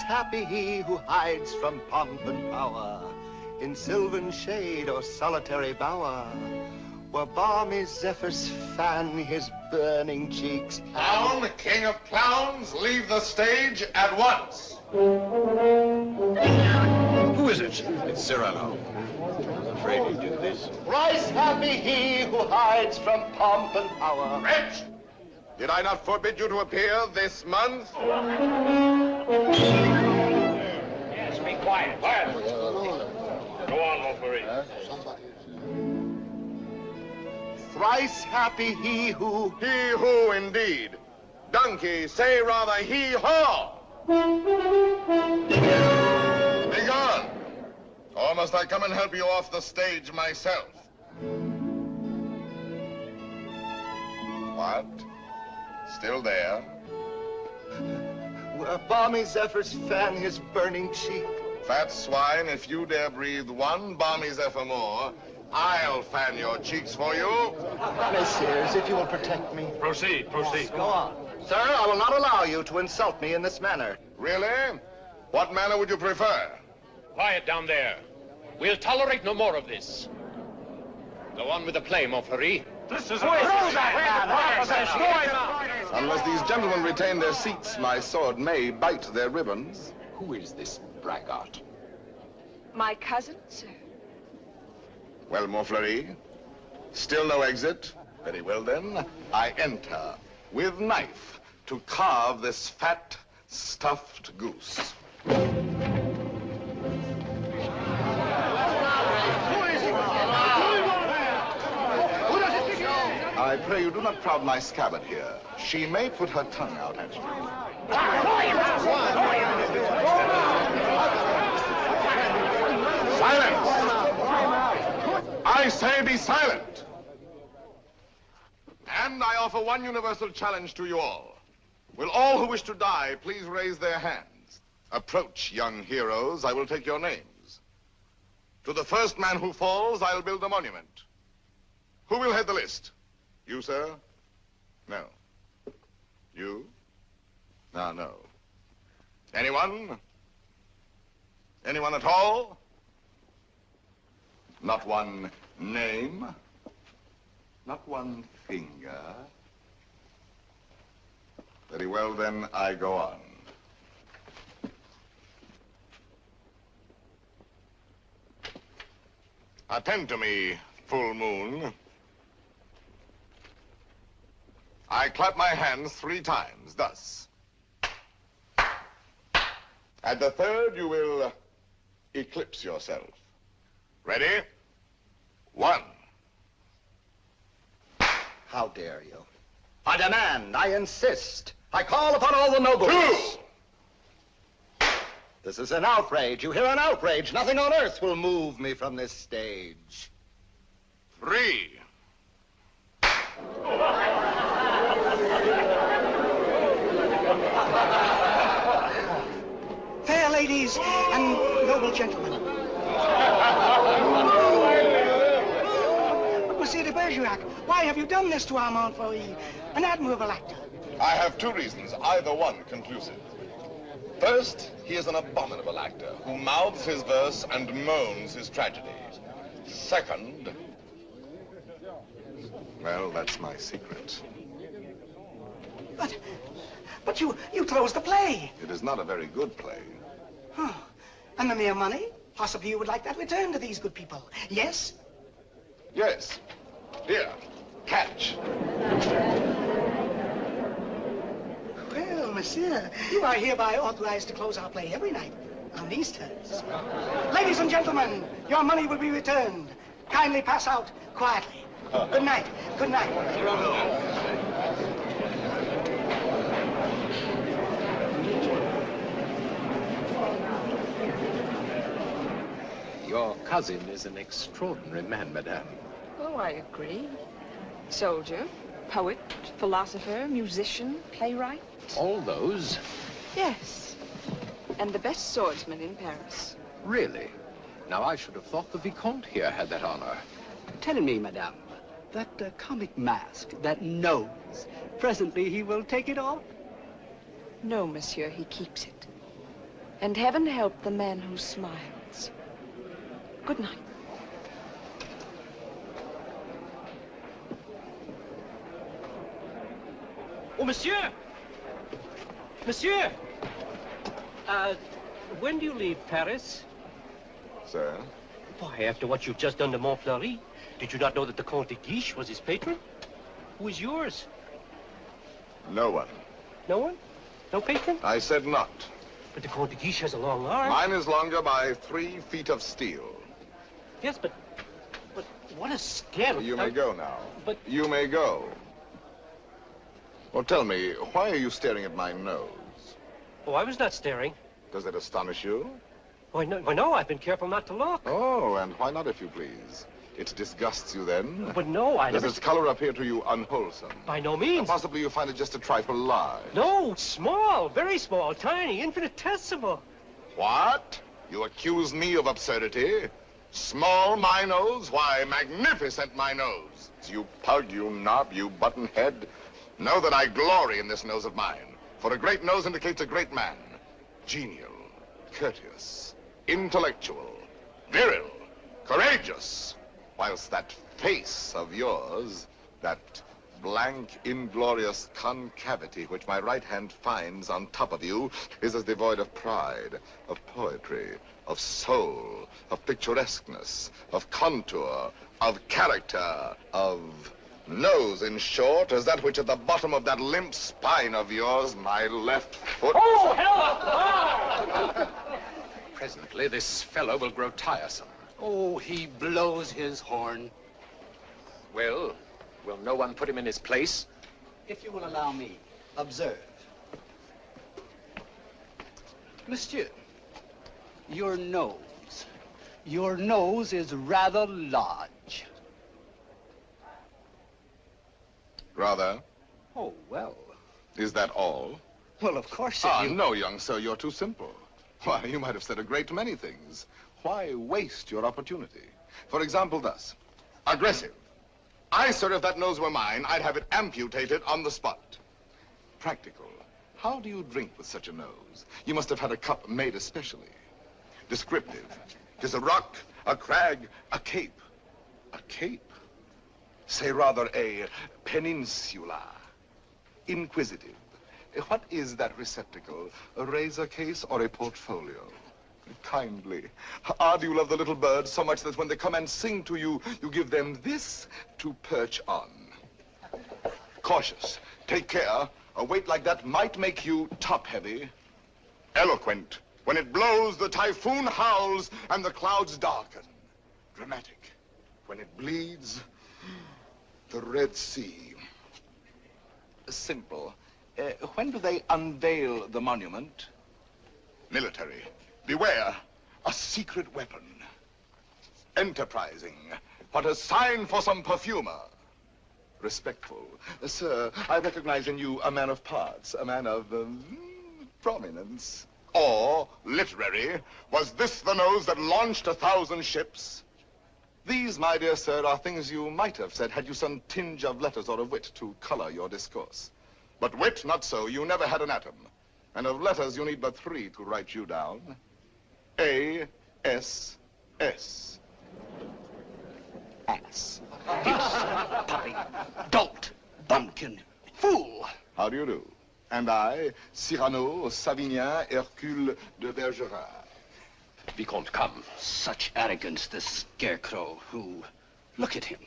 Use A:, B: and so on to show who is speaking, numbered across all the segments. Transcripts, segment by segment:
A: happy he who hides from pomp and power in sylvan shade or solitary bower, where balmy zephyrs fan his burning cheeks.
B: Clown, king of clowns, leave the stage at once.
C: Who is it?
D: It's Cyrano. I'm afraid he did this.
A: Thrice happy he who hides from pomp and power.
B: Wretch! Did I not forbid you to appear this month?
C: Yes, be quiet. Quiet. Go on, Wolverine.
A: Thrice happy he who...
B: He who, indeed. Donkey, say rather he-haw. Be gone. Or must I come and help you off the stage myself? What? Still there?
A: Where balmy zephyrs fan his burning cheek.
B: Fat swine, if you dare breathe one balmy zephyr more, I'll fan your cheeks for you.
A: Messieurs, if you will protect me.
C: Proceed, proceed.
A: Go on. Sir, I will not allow you to insult me in this manner.
B: Really? What manner would you prefer?
C: Quiet down there. We'll tolerate no more of this. Go on with the play, mon frère. This is
B: Unless these gentlemen retain their seats, my sword may bite their ribbons.
D: Who is this braggart?
E: My cousin, sir.
B: Well, Montfleury, still no exit? Very well, then. I enter with knife to carve this fat, stuffed goose. I pray you do not crowd my scabbard here. She may put her tongue out at you. Silence! I say be silent! And I offer one universal challenge to you all. Will all who wish to die please raise their hands? Approach, young heroes. I will take your names. To the first man who falls, I'll build a monument. Who will head the list? You, sir? No. You? Ah, no. Anyone? Anyone at all? Not one name? Not one finger? Very well, then, I go on. Attend to me, full moon. I clap my hands 3 times, thus. At the third, you will eclipse yourself. Ready? 1.
A: How dare you? I demand, I insist. I call upon all the nobles.
B: 2.
A: This is an outrage. You hear, an outrage. Nothing on earth will move me from this stage.
B: 3.
F: Fair ladies and noble gentlemen. Monsieur de Bergerac, why have you done this to our Montfleury, an admirable actor?
B: I have 2 reasons, either one conclusive. First, he is an abominable actor who mouths his verse and moans his tragedy. Second, well, that's my secret.
F: But you closed the play.
B: It is not a very good play.
F: Oh, and the mere money? Possibly you would like that returned to these good people. Yes?
B: Yes. Here, catch.
F: Well, monsieur, you are hereby authorized to close our play every night on these terms. Ladies and gentlemen, your money will be returned. Kindly pass out quietly. Good night. Good night.
D: Your cousin is an extraordinary man, madame.
E: Oh, I agree. Soldier, poet, philosopher, musician, playwright.
D: All those?
E: Yes. And the best swordsman in Paris.
D: Really? Now, I should have thought the Vicomte here had that honor.
G: Tell me, madame, that comic mask, that nose, presently he will take it off?
E: No, monsieur, he keeps it. And heaven help the man who smiles. Good night.
H: Oh, monsieur! Monsieur! When do you leave Paris?
B: Sir?
H: Why, after what you've just done to Montfleury, did you not know that the Comte de Guiche was his patron? Who is yours?
B: No one.
H: No one? No patron?
B: I said not.
H: But the Comte de Guiche has a long arm.
B: Mine is longer by 3 feet of steel.
H: Yes, but what a scandal.
B: You may go now.
H: But...
B: You may go. Well, tell me, why are you staring at my nose?
H: Oh, I was not staring.
B: Does it astonish you?
H: Why, no, I've been careful not to look.
B: Oh, and why not, if you please? It disgusts you then?
H: But no, I
B: Does
H: never...
B: its color appear to you unwholesome?
H: By no means.
B: And possibly you find it just a trifle large.
H: No, small, very small, tiny, infinitesimal.
B: What? You accuse me of absurdity? Small my nose? Why, magnificent my nose. You pug, you knob, you button head. Know that I glory in this nose of mine. For a great nose indicates a great man. Genial, courteous, intellectual, viril, courageous. Whilst that face of yours, that blank, inglorious concavity which my right hand finds on top of you, is as devoid of pride, of poetry, of soul, of picturesqueness, of contour, of character, of nose, in short, as that which at the bottom of that limp spine of yours, my left foot...
H: Oh, hell!
D: Presently, this fellow will grow tiresome.
G: Oh, he blows his horn.
D: Well, will no one put him in his place?
G: If you will allow me, observe. Monsieur, your nose is rather large.
B: Rather?
G: Oh, well.
B: Is that all?
G: Well, of course,
B: No, young sir, you're too simple. Why, you might have said a great many things. Why waste your opportunity? For example, thus. Aggressive. Sir, if that nose were mine, I'd have it amputated on the spot. Practical. How do you drink with such a nose? You must have had a cup made especially. Descriptive. 'Tis a rock, a crag, a cape. A cape? Say rather a peninsula. Inquisitive. What is that receptacle? A razor case or a portfolio? Kindly. Do you love the little birds so much that when they come and sing to you, you give them this to perch on? Cautious. Take care. A weight like that might make you top-heavy. Eloquent. When it blows, the typhoon howls and the clouds darken. Dramatic. When it bleeds, the Red Sea. Simple. When do they unveil the monument? Military. Beware, a secret weapon. Enterprising. What a sign for some perfumer. Respectful. Sir, I recognize in you a man of parts, a man of prominence. Or, literary, was this the nose that launched 1,000 ships? These, my dear sir, are things you might have said had you some tinge of letters or of wit to color your discourse. But wit, not so. You never had an atom. And of letters, you need but 3 to write you down. A-S-S.
G: Ass. Puppy. Dolt. Bumpkin. Fool.
B: How do you do? And I, Cyrano, Savinien, Hercule de Bergerac.
D: Vicomte, come.
G: Such arrogance, this scarecrow who... Look at him.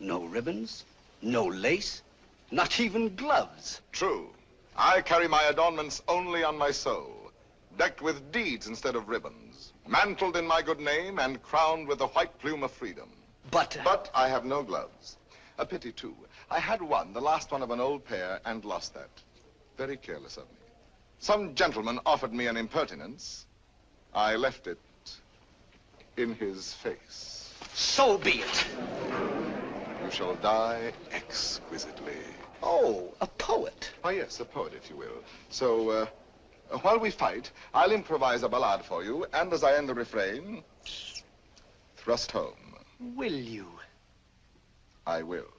G: No ribbons, no lace, not even gloves.
B: True. I carry my adornments only on my soul, decked with deeds instead of ribbons, mantled in my good name and crowned with the white plume of freedom.
G: But
B: I have no gloves. A pity, too. I had one, the last one of an old pair, and lost that. Very careless of me. Some gentleman offered me an impertinence. I left it in his face.
G: So be it.
B: You shall die exquisitely.
G: Oh, a poet.
B: Oh, yes, a poet, if you will. So, while we fight, I'll improvise a ballade for you, and as I end the refrain, thrust home.
G: Will you?
B: I will.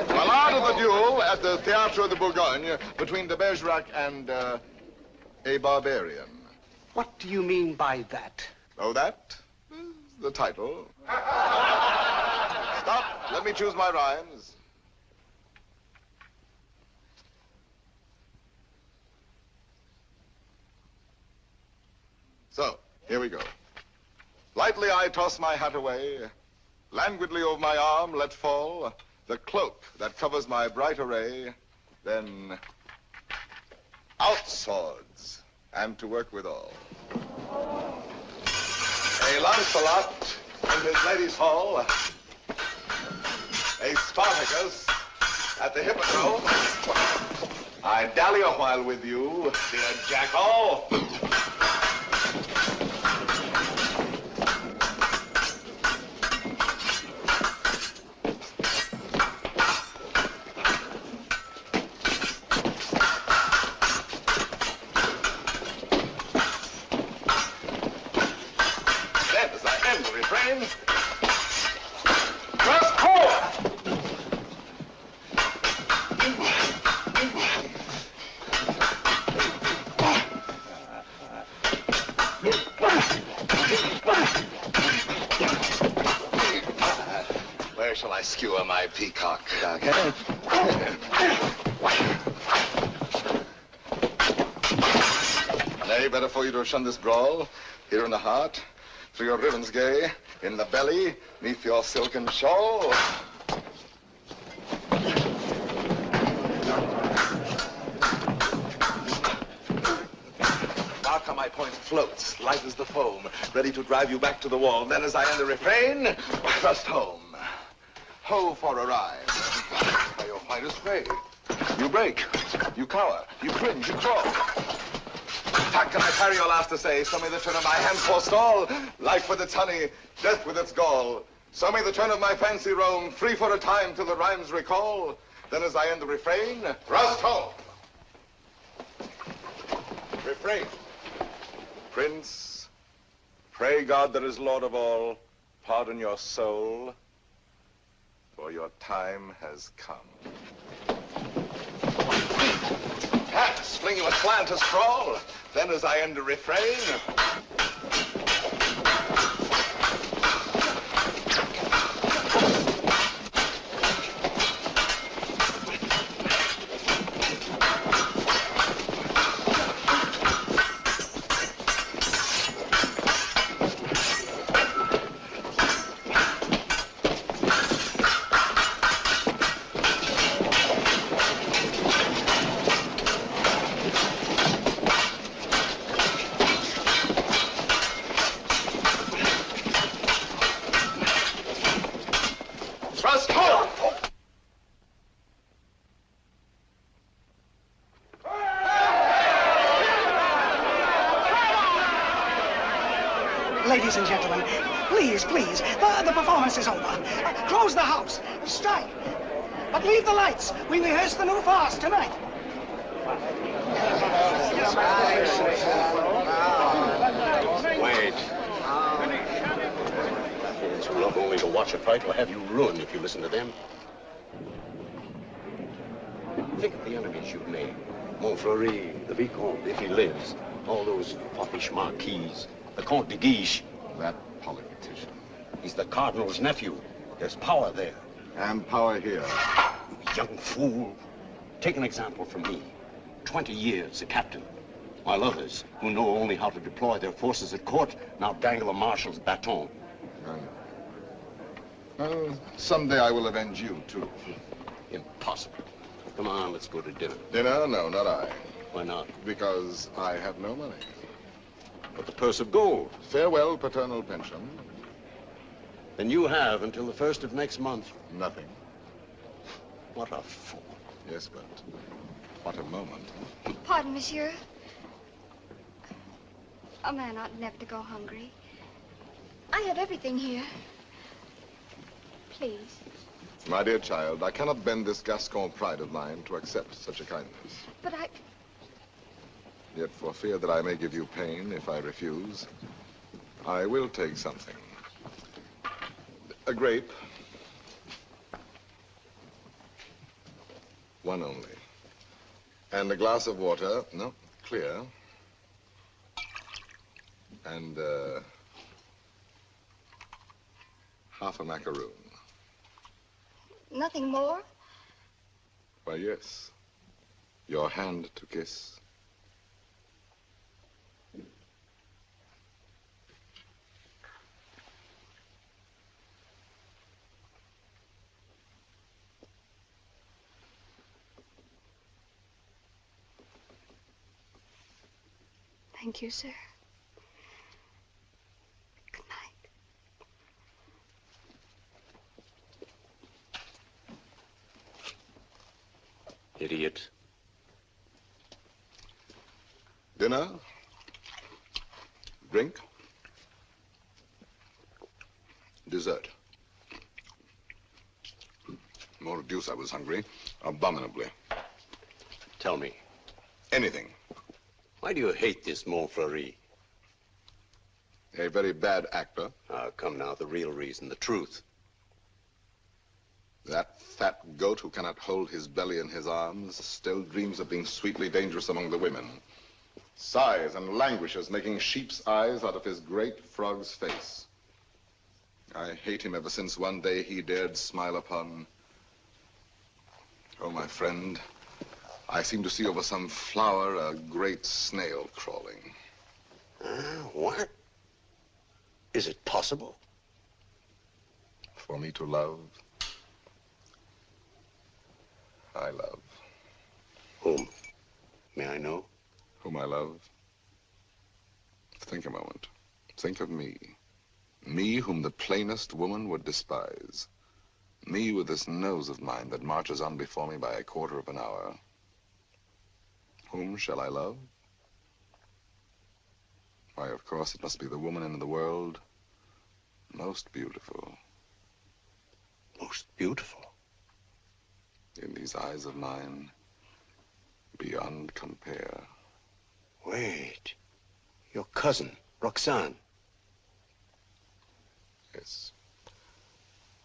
B: Ballade of the Duel. duel at the Théâtre de Bourgogne between de Bergerac and a barbarian.
G: What do you mean by that?
B: Oh, that is the title. Stop. Let me choose my rhymes. So, here we go. Lightly I toss my hat away, languidly over my arm let fall the cloak that covers my bright array, then out swords, and to work withal. A Lancelot in his lady's hall, a Spartacus at the hippodrome. I dally a while with you, dear jackal. Where shall I skewer my peacock? Nay, better for you to shun this brawl. Here in the heart, through your ribbons gay, in the belly, neath your silken shawl. Mark how my point floats, light as the foam, ready to drive you back to the wall. Then as I end the refrain, thrust home. Ho for a ride. By your whitest way. You break, you cower, you cringe, you crawl. How can I parry your last essay? So may the turn of my hand forestall. Life with its honey, death with its gall. So may the turn of my fancy roam, free for a time till the rhymes recall. Then as I end the refrain, thrust home. Refrain. Prince, pray God that is Lord of all, pardon your soul, for your time has come. Hats, fling you aslant to sprawl. Then as I end the refrain,
F: Ladies and gentlemen, please, please, the performance is over. Close the house, strike. But leave the lights. We rehearse the new farce tonight.
H: Wait. It's not only to watch a fight will have you ruined if you listen to them. Think of the enemies you've made. Montfleury, the Vicomte, if he lives. All those foppish marquises. The Comte de Guiche.
B: that politician.
H: He's the Cardinal's nephew. There's power there.
B: And power here.
H: You young fool. Take an example from me. 20 years a captain. While others, who know only how to deploy their forces at court, now dangle a marshal's baton.
B: Someday I will avenge you, too.
H: Impossible. Come on, let's go to dinner.
B: Dinner? No, not I.
H: Why not?
B: Because I have no money.
H: But the purse of gold.
B: Farewell, paternal pension.
H: Then you have until the 1st of next month.
B: Nothing.
H: What a fool.
B: Yes, but what a moment.
I: Pardon, monsieur. A man ought never to go hungry. I have everything here. Please.
B: My dear child, I cannot bend this Gascon pride of mine to accept such a kindness.
I: But I...
B: Yet for fear that I may give you pain if I refuse, I will take something. A grape. One only. And a glass of water. No, clear. And, half a macaroon.
I: Nothing more?
B: Why, yes. Your hand to kiss.
I: Thank you, sir. Good night.
H: Idiot.
B: Dinner? Drink? Dessert? More deuce, I was hungry. Abominably.
H: Tell me,
B: Anything.
H: why do you hate this Montfleury?
B: A very bad actor.
H: Come now, the real reason, the truth.
B: That fat goat who cannot hold his belly in his arms still dreams of being sweetly dangerous among the women. Sighs and languishes, making sheep's eyes out of his great frog's face. I hate him ever since one day he dared smile upon... Oh, my friend, I seem to see over some flower a great snail crawling.
H: What? Is it possible?
B: For me to love, I love.
H: Whom? May I know?
B: Whom I love? Think a moment. Think of me. Me whom the plainest woman would despise. Me with this nose of mine that marches on before me by a quarter of an hour. Whom shall I love? Why, of course, it must be the woman in the world most beautiful.
H: Most beautiful?
B: In these eyes of mine, beyond compare.
H: Wait. Your cousin, Roxane.
B: Yes,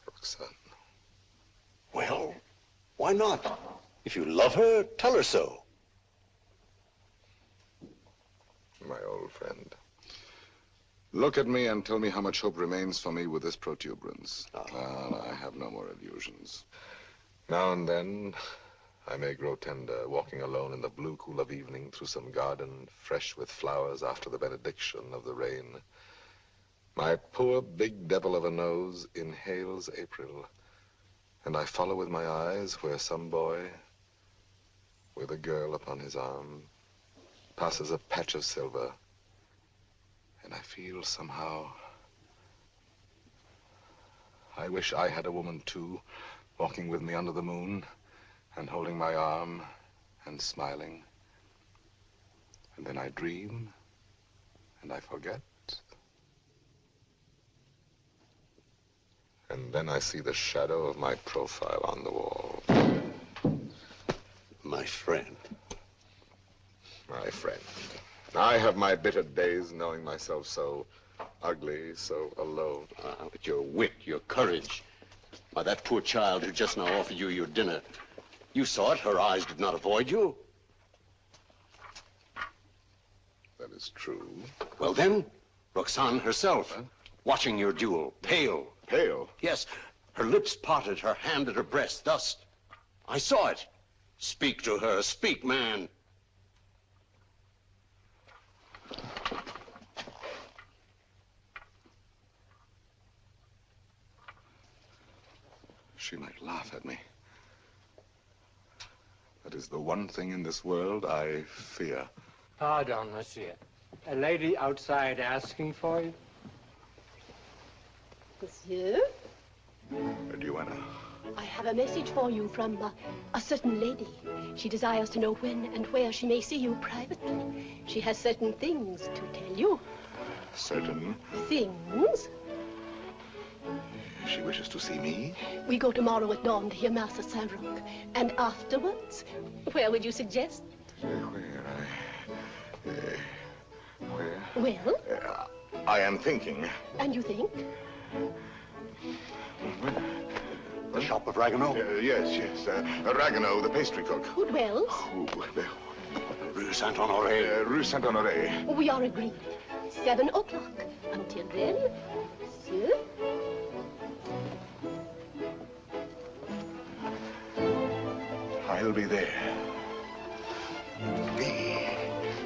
B: Roxane.
H: Well, why not? If you love her, tell her so.
B: My old friend. Look at me and tell me how much hope remains for me with this protuberance. I have no more illusions. Now and then, I may grow tender, walking alone in the blue cool of evening through some garden, fresh with flowers after the benediction of the rain. My poor big devil of a nose inhales April, and I follow with my eyes where some boy, with a girl upon his arm, passes a patch of silver, and I feel somehow, I wish I had a woman too, walking with me under the moon, and holding my arm, and smiling. And then I dream, and I forget. And then I see the shadow of my profile on the wall.
H: My friend.
B: My friend. I have my bitter days knowing myself so ugly, so alone.
H: But your wit, your courage. Why, that poor child who just now offered you your dinner, you saw it, her eyes did not avoid you.
B: That is true.
H: Well then, Roxane herself, watching your duel, pale.
B: Pale?
H: Yes, her lips parted, her hand at her breast, thus. I saw it. Speak to her, speak, man.
B: She might laugh at me. That is the one thing in this world I fear.
J: Pardon, monsieur. A lady outside asking for you?
K: Monsieur?
B: Duenna.
K: I have a message for you from a certain lady. She desires to know when and where she may see you privately. She has certain things to tell you.
B: Certain
K: things?
B: She wishes to see me?
K: We go tomorrow at dawn to hear Mass at Saint-Roch. And afterwards, where would you suggest?
B: Where?
K: Well?
B: I am thinking.
K: And you think?
H: The shop of Ragueneau?
B: Yes. Ragueneau, the pastry cook.
K: Who dwells?
H: Rue Saint-Honoré.
B: Rue Saint-Honoré.
K: We are agreed. 7 o'clock. Until then, monsieur.
B: I'll be there.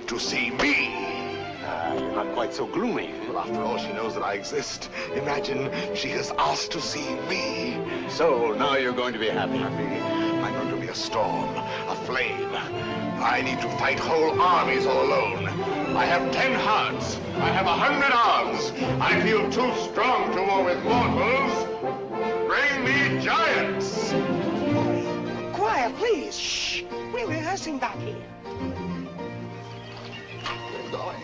B: To see me.
H: You're not quite so gloomy.
B: Well, after all, she knows that I exist. Imagine she has asked to see me.
H: So, now you're going to be happy.
B: I'm going to be a storm, a flame. I need to fight whole armies all alone. I have 10 hearts. I have 100 arms. I feel too strong to war with mortals. Bring me giants.
F: Quiet, please. Shh. We're rehearsing back here.
B: We're going.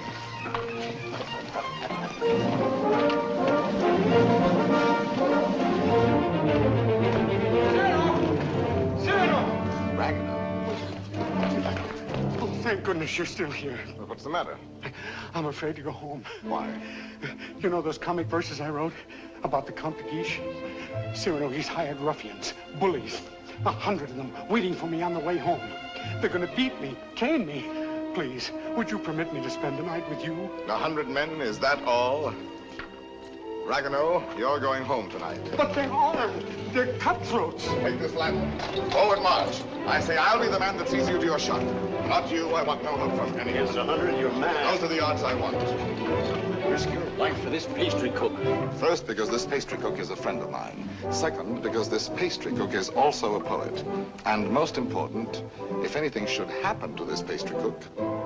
J: Cyrano!
B: Ragueneau.
J: Oh, thank goodness you're still here.
B: Well, what's the matter?
J: I'm afraid to go home.
B: Why?
J: You know those comic verses I wrote about the Count de Guiche? Cyrano, he's hired ruffians, bullies, 100 of them waiting for me on the way home. They're going to beat me, cane me. Please, would you permit me to spend the night with you?
B: 100 men, is that all? Ragueneau, you're going home tonight.
J: But they're armed. They're cutthroats.
B: Take this lantern. Forward march. I say I'll be the man that sees you to your shot. Not you. I want no help from any.
H: Yes, 100, you're mad.
B: Those are the odds I want.
H: Risk your life for this pastry cook.
B: First, because this pastry cook is a friend of mine. Second, because this pastry cook is also a poet. And most important, if anything should happen to this pastry cook,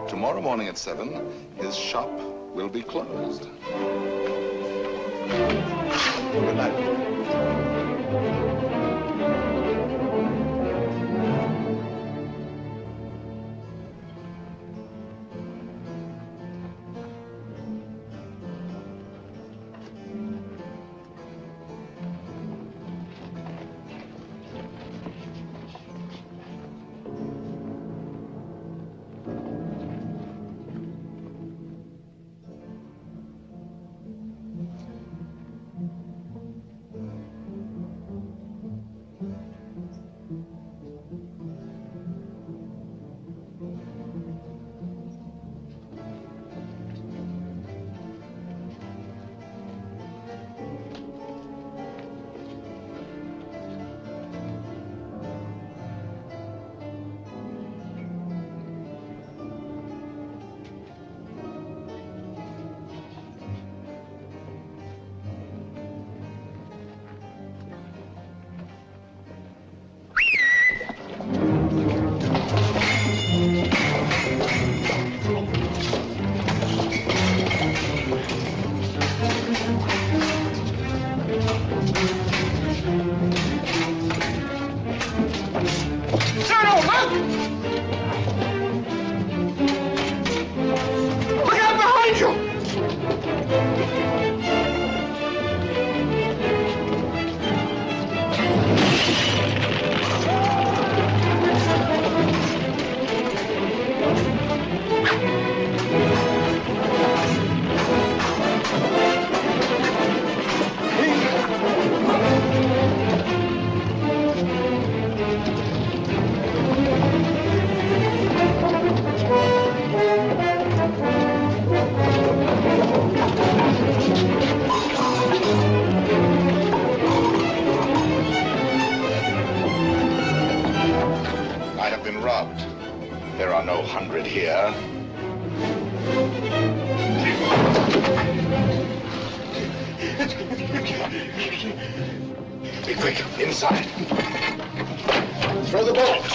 B: tomorrow morning at 7, his shop will be closed. Good night. There are no 100 here. Be quick, inside. Throw the bolt.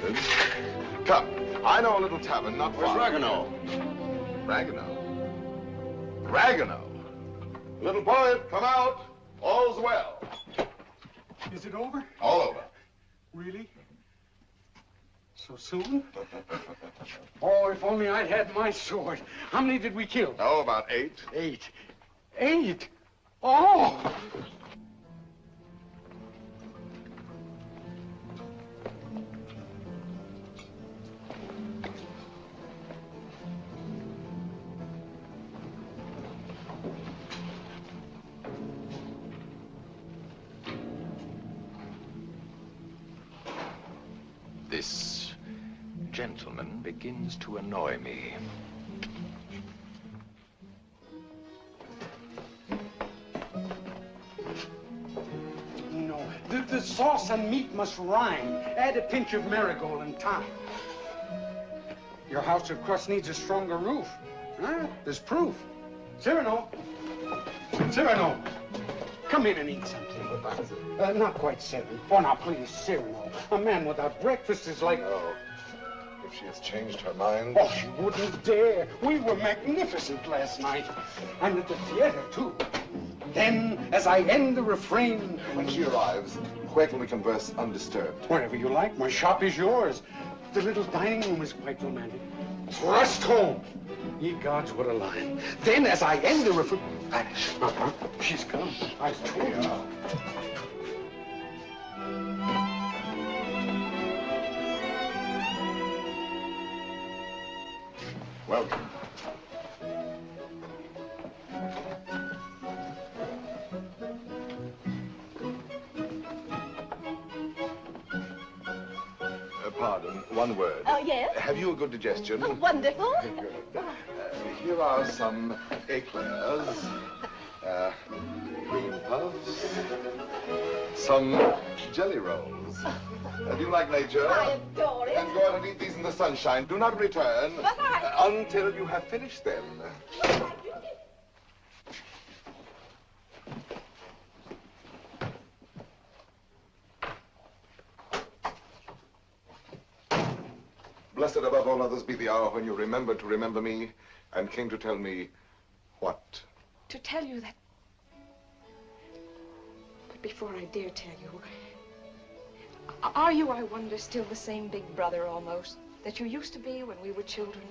B: persuaded. Come, I know a little tavern not far.
H: Where's Ragueneau?
B: Ragueneau? Little poet, come out. All's well.
J: Is it over?
B: All over.
J: Really? So soon? Oh, if only I'd had my sword. How many did we kill?
B: Oh, about 8.
J: 8. 8? Oh!
C: This gentleman begins to annoy me.
J: No, the sauce and meat must rhyme. Add a pinch of marigold and thyme. Your house of crust needs a stronger roof. Huh? There's proof. Cyrano! Cyrano! Come in and eat something. Not quite 7. Oh, now, please, Cyrano. A man without breakfast is like...
B: Oh, if she has changed her mind...
J: Oh, she wouldn't dare. We were magnificent last night. And at the theater, too. Then, as I end the refrain...
B: When she arrives, where can we converse undisturbed?
J: Wherever you like. My shop is yours. The little dining room is quite romantic. Thrust home. Ye gods, what a line. Then, as I end the refrain... Vanish. She's come. I told you.
B: Welcome. Pardon, one word.
K: Oh, yes?
B: Have you a good digestion?
K: Oh, wonderful.
B: Good. Here are some eclairs, cream puffs, some jelly rolls. Do you like nature?
K: I adore it.
B: Then go out and eat these in the sunshine. Do not return until you have finished them. Blessed above all others be the hour when you remembered to remember me and came to tell me what?
E: To tell you that... But before I dare tell you, are you, I wonder, still the same big brother almost that you used to be when we were children,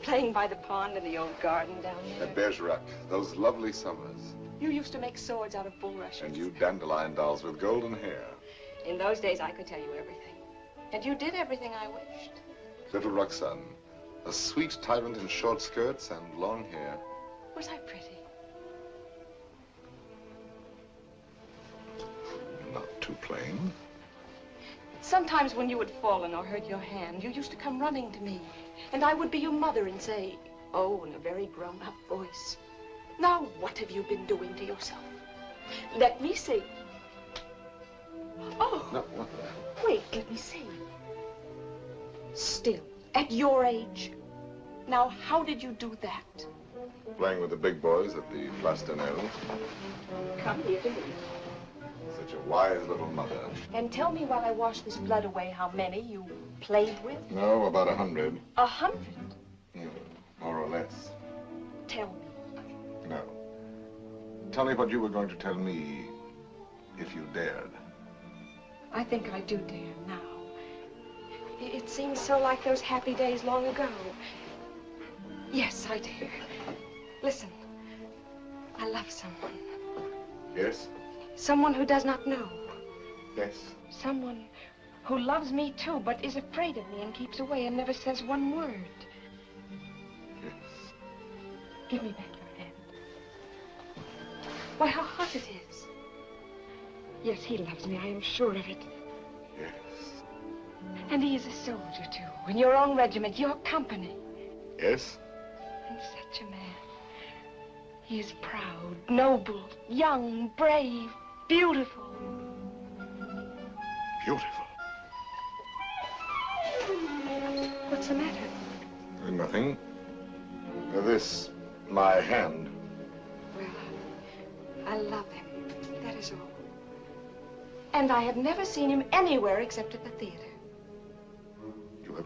E: playing by the pond in the old garden down there?
B: At Bergerac, those lovely summers.
E: You used to make swords out of bulrushes.
B: And you dandelion dolls with golden hair.
E: In those days, I could tell you everything. And you did everything I wished.
B: Little Roxanne, a sweet tyrant in short skirts and long hair.
E: Was I pretty?
B: Not too plain.
E: Sometimes when you had fallen or hurt your hand, you used to come running to me. And I would be your mother and say, oh, in a very grown-up voice, now what have you been doing to yourself? Let me see. Oh,
B: No,
E: wait, let me see. Still, at your age. Now, how did you do that?
B: Playing with the big boys at the Place d'Anel.
E: Come here to me.
B: Such a wise little mother.
E: And tell me while I wash this blood away how many you played with.
B: No, about 100.
E: 100?
B: More or less.
E: Tell me.
B: No. Tell me what you were going to tell me if you dared.
E: I think I do dare now. It seems so like those happy days long ago. Yes, I dare. Listen, I love someone.
B: Yes?
E: Someone who does not know.
B: Yes.
E: Someone who loves me too, but is afraid of me and keeps away and never says one word.
B: Yes.
E: Give me back your hand. Why, how hot it is. Yes, he loves me, I am sure of it.
B: Yes.
E: And he is a soldier, too, in your own regiment, your company.
B: Yes?
E: And such a man. He is proud, noble, young, brave, beautiful.
B: Beautiful.
E: What's the matter?
B: Nothing. This, my hand.
E: Well, I love him. That is all. And I have never seen him anywhere except at the theater.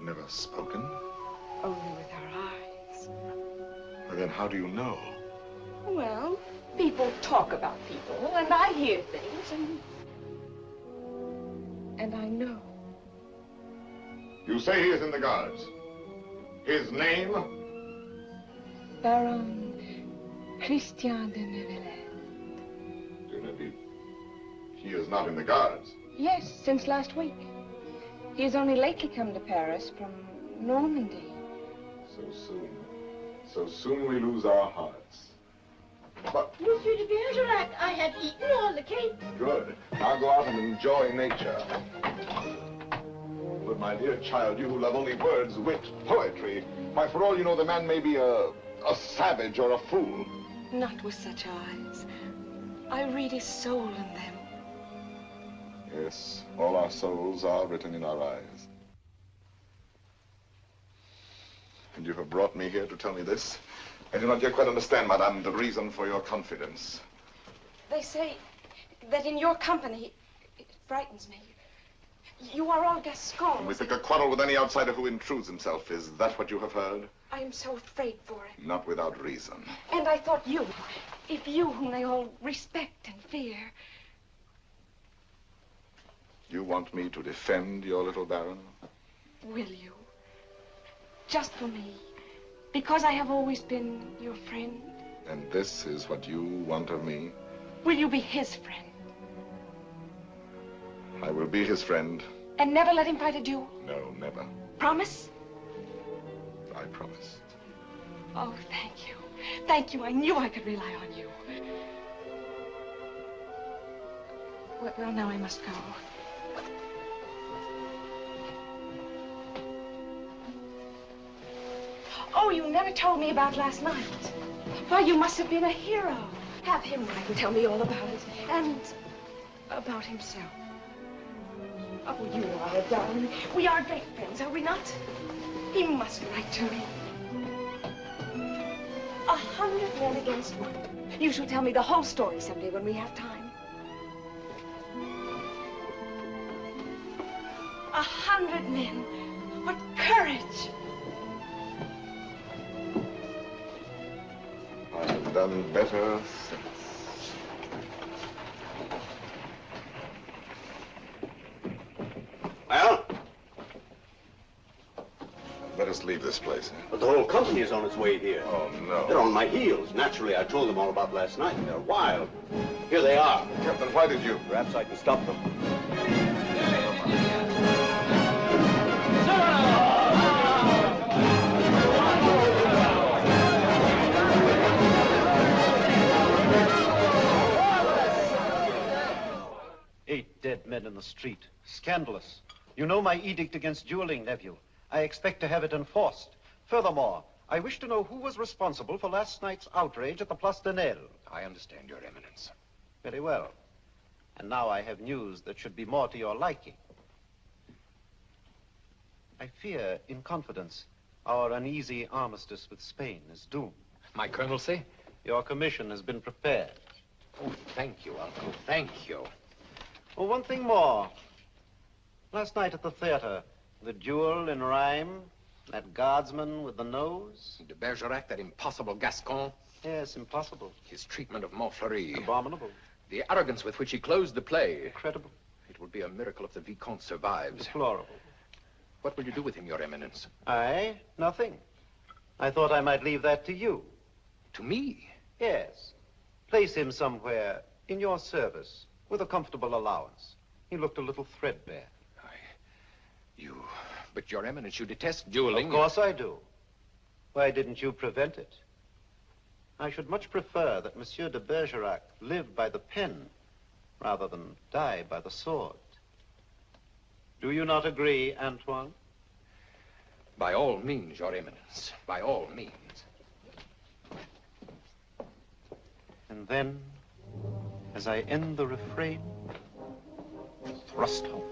B: never spoken?
E: Only with our eyes.
B: Well, then how do you know?
E: Well, people talk about people, and I hear things, and I know.
B: You say he is in the Guards. His name?
E: Baron Christian de Neuvillette.
B: He is not in the Guards.
E: Yes, since last week. He has only lately come to Paris from Normandy.
B: So soon. So soon we lose our hearts. But...
K: Monsieur de Bergerac, I have eaten all the cake.
B: Good. Now go out and enjoy nature. But my dear child, you who love only words, wit, poetry, why, for all you know, the man may be a savage or a fool.
E: Not with such eyes. I read his soul in them.
B: Yes, all our souls are written in our eyes. And you have brought me here to tell me this? I do not yet quite understand, madame, the reason for your confidence.
E: They say that in your company, it frightens me. You are all Gascons.
B: And we pick a quarrel with any outsider who intrudes himself. Is that what you have heard?
E: I am so afraid for it.
B: Not without reason.
E: And I thought you, if you whom they all respect and fear.
B: You want me to defend your little baron?
E: Will you? Just for me. Because I have always been your friend.
B: And this is what you want of me?
E: Will you be his friend?
B: I will be his friend.
E: And never let him fight a duel?
B: No, never.
E: Promise?
B: I promise.
E: Oh, thank you. Thank you. I knew I could rely on you. Well, now I must go. Oh, you never told me about last night. Why, you must have been a hero. Have him write and tell me all about it. And about himself. Oh, you are a darling. We are great friends, are we not? He must write to me. 100 men against one. You shall tell me the whole story someday when we have time. 100 men. What courage!
B: I have done better since.
H: Well?
B: Let us leave this place.
H: But the whole company is on its way here.
B: Oh, no.
H: They're on my heels. Naturally, I told them all about last night. They're wild. Here they are.
B: Captain, why did you?
H: Perhaps I can stop them.
L: Dead men in the street. Scandalous. You know my edict against dueling, nephew. I expect to have it enforced. Furthermore, I wish to know who was responsible for last night's outrage at the Place de Nesle.
D: I understand, Your Eminence.
L: Very well. And now I have news that should be more to your liking. I fear, in confidence, our uneasy armistice with Spain is doomed.
D: My colonelcy?
L: Your commission has been prepared.
D: Oh, thank you, Uncle. Thank you.
L: Oh, one thing more. Last night at the theater, the duel in rhyme, that guardsman with the nose.
D: De Bergerac, that impossible Gascon.
L: Yes, impossible.
D: His treatment of Montfleury.
L: Abominable.
D: The arrogance with which he closed the play.
L: Incredible.
D: It will be a miracle if the Vicomte survives.
L: Deplorable.
D: What will you do with him, Your Eminence?
L: I? Nothing. I thought I might leave that to you.
D: To me?
L: Yes. Place him somewhere in your service. With a comfortable allowance. He looked a little threadbare.
D: But Your Eminence, you detest dueling.
L: Of course I do. Why didn't you prevent it? I should much prefer that Monsieur de Bergerac live by the pen rather than die by the sword. Do you not agree, Antoine?
D: By all means, Your Eminence. By all means.
L: And then, as I end the refrain, thrust home.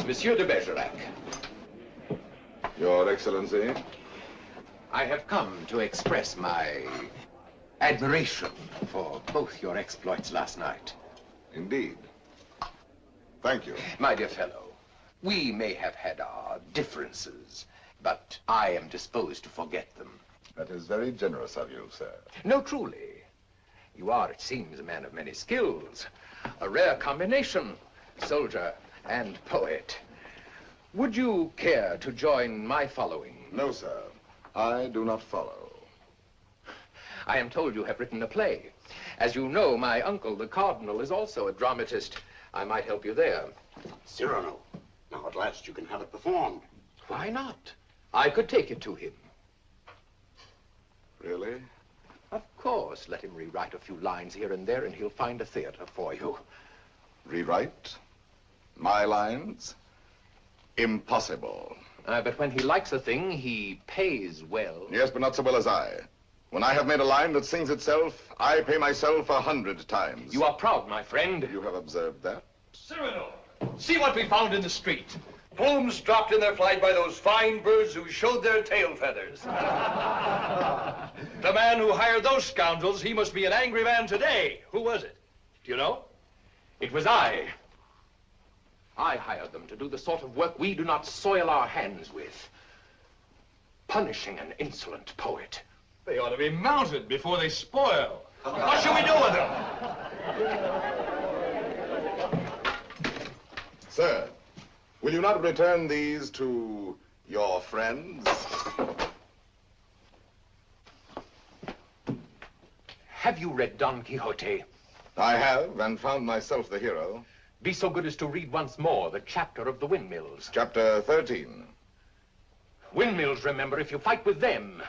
D: Monsieur de Bergerac.
B: Your Excellency.
D: I have come to express my admiration for both your exploits last night.
B: Indeed. Thank you.
D: My dear fellow, we may have had our differences, but I am disposed to forget them.
B: That is very generous of you, sir.
D: No, truly. You are, it seems, a man of many skills. A rare combination, soldier and poet. Would you care to join my following?
B: No, sir. I do not follow.
D: I am told you have written a play. As you know, my uncle, the Cardinal, is also a dramatist. I might help you there.
H: Cyrano, now at last you can have it performed.
D: Why not? I could take it to him.
B: Really?
D: Of course. Let him rewrite a few lines here and there, and he'll find a theater for you.
B: Rewrite? My lines? Impossible.
D: But when he likes a thing, he pays well.
B: Yes, but not so well as I. When I have made a line that sings itself, I pay myself 100 times.
D: You are proud, my friend.
B: You have observed that?
M: Cyrano, see what we found in the street. Plumes dropped in their flight by those fine birds who showed their tail feathers. The man who hired those scoundrels, he must be an angry man today. Who was it? Do you know?
D: It was I. I hired them to do the sort of work we do not soil our hands with. Punishing an insolent poet.
M: They ought to be mounted before they spoil. What shall we do with them?
B: Sir, will you not return these to your friends?
D: Have you read Don Quixote?
B: I have, and found myself the hero.
D: Be so good as to read once more the chapter of the windmills.
B: Chapter 13.
D: Windmills, remember, if you fight with them,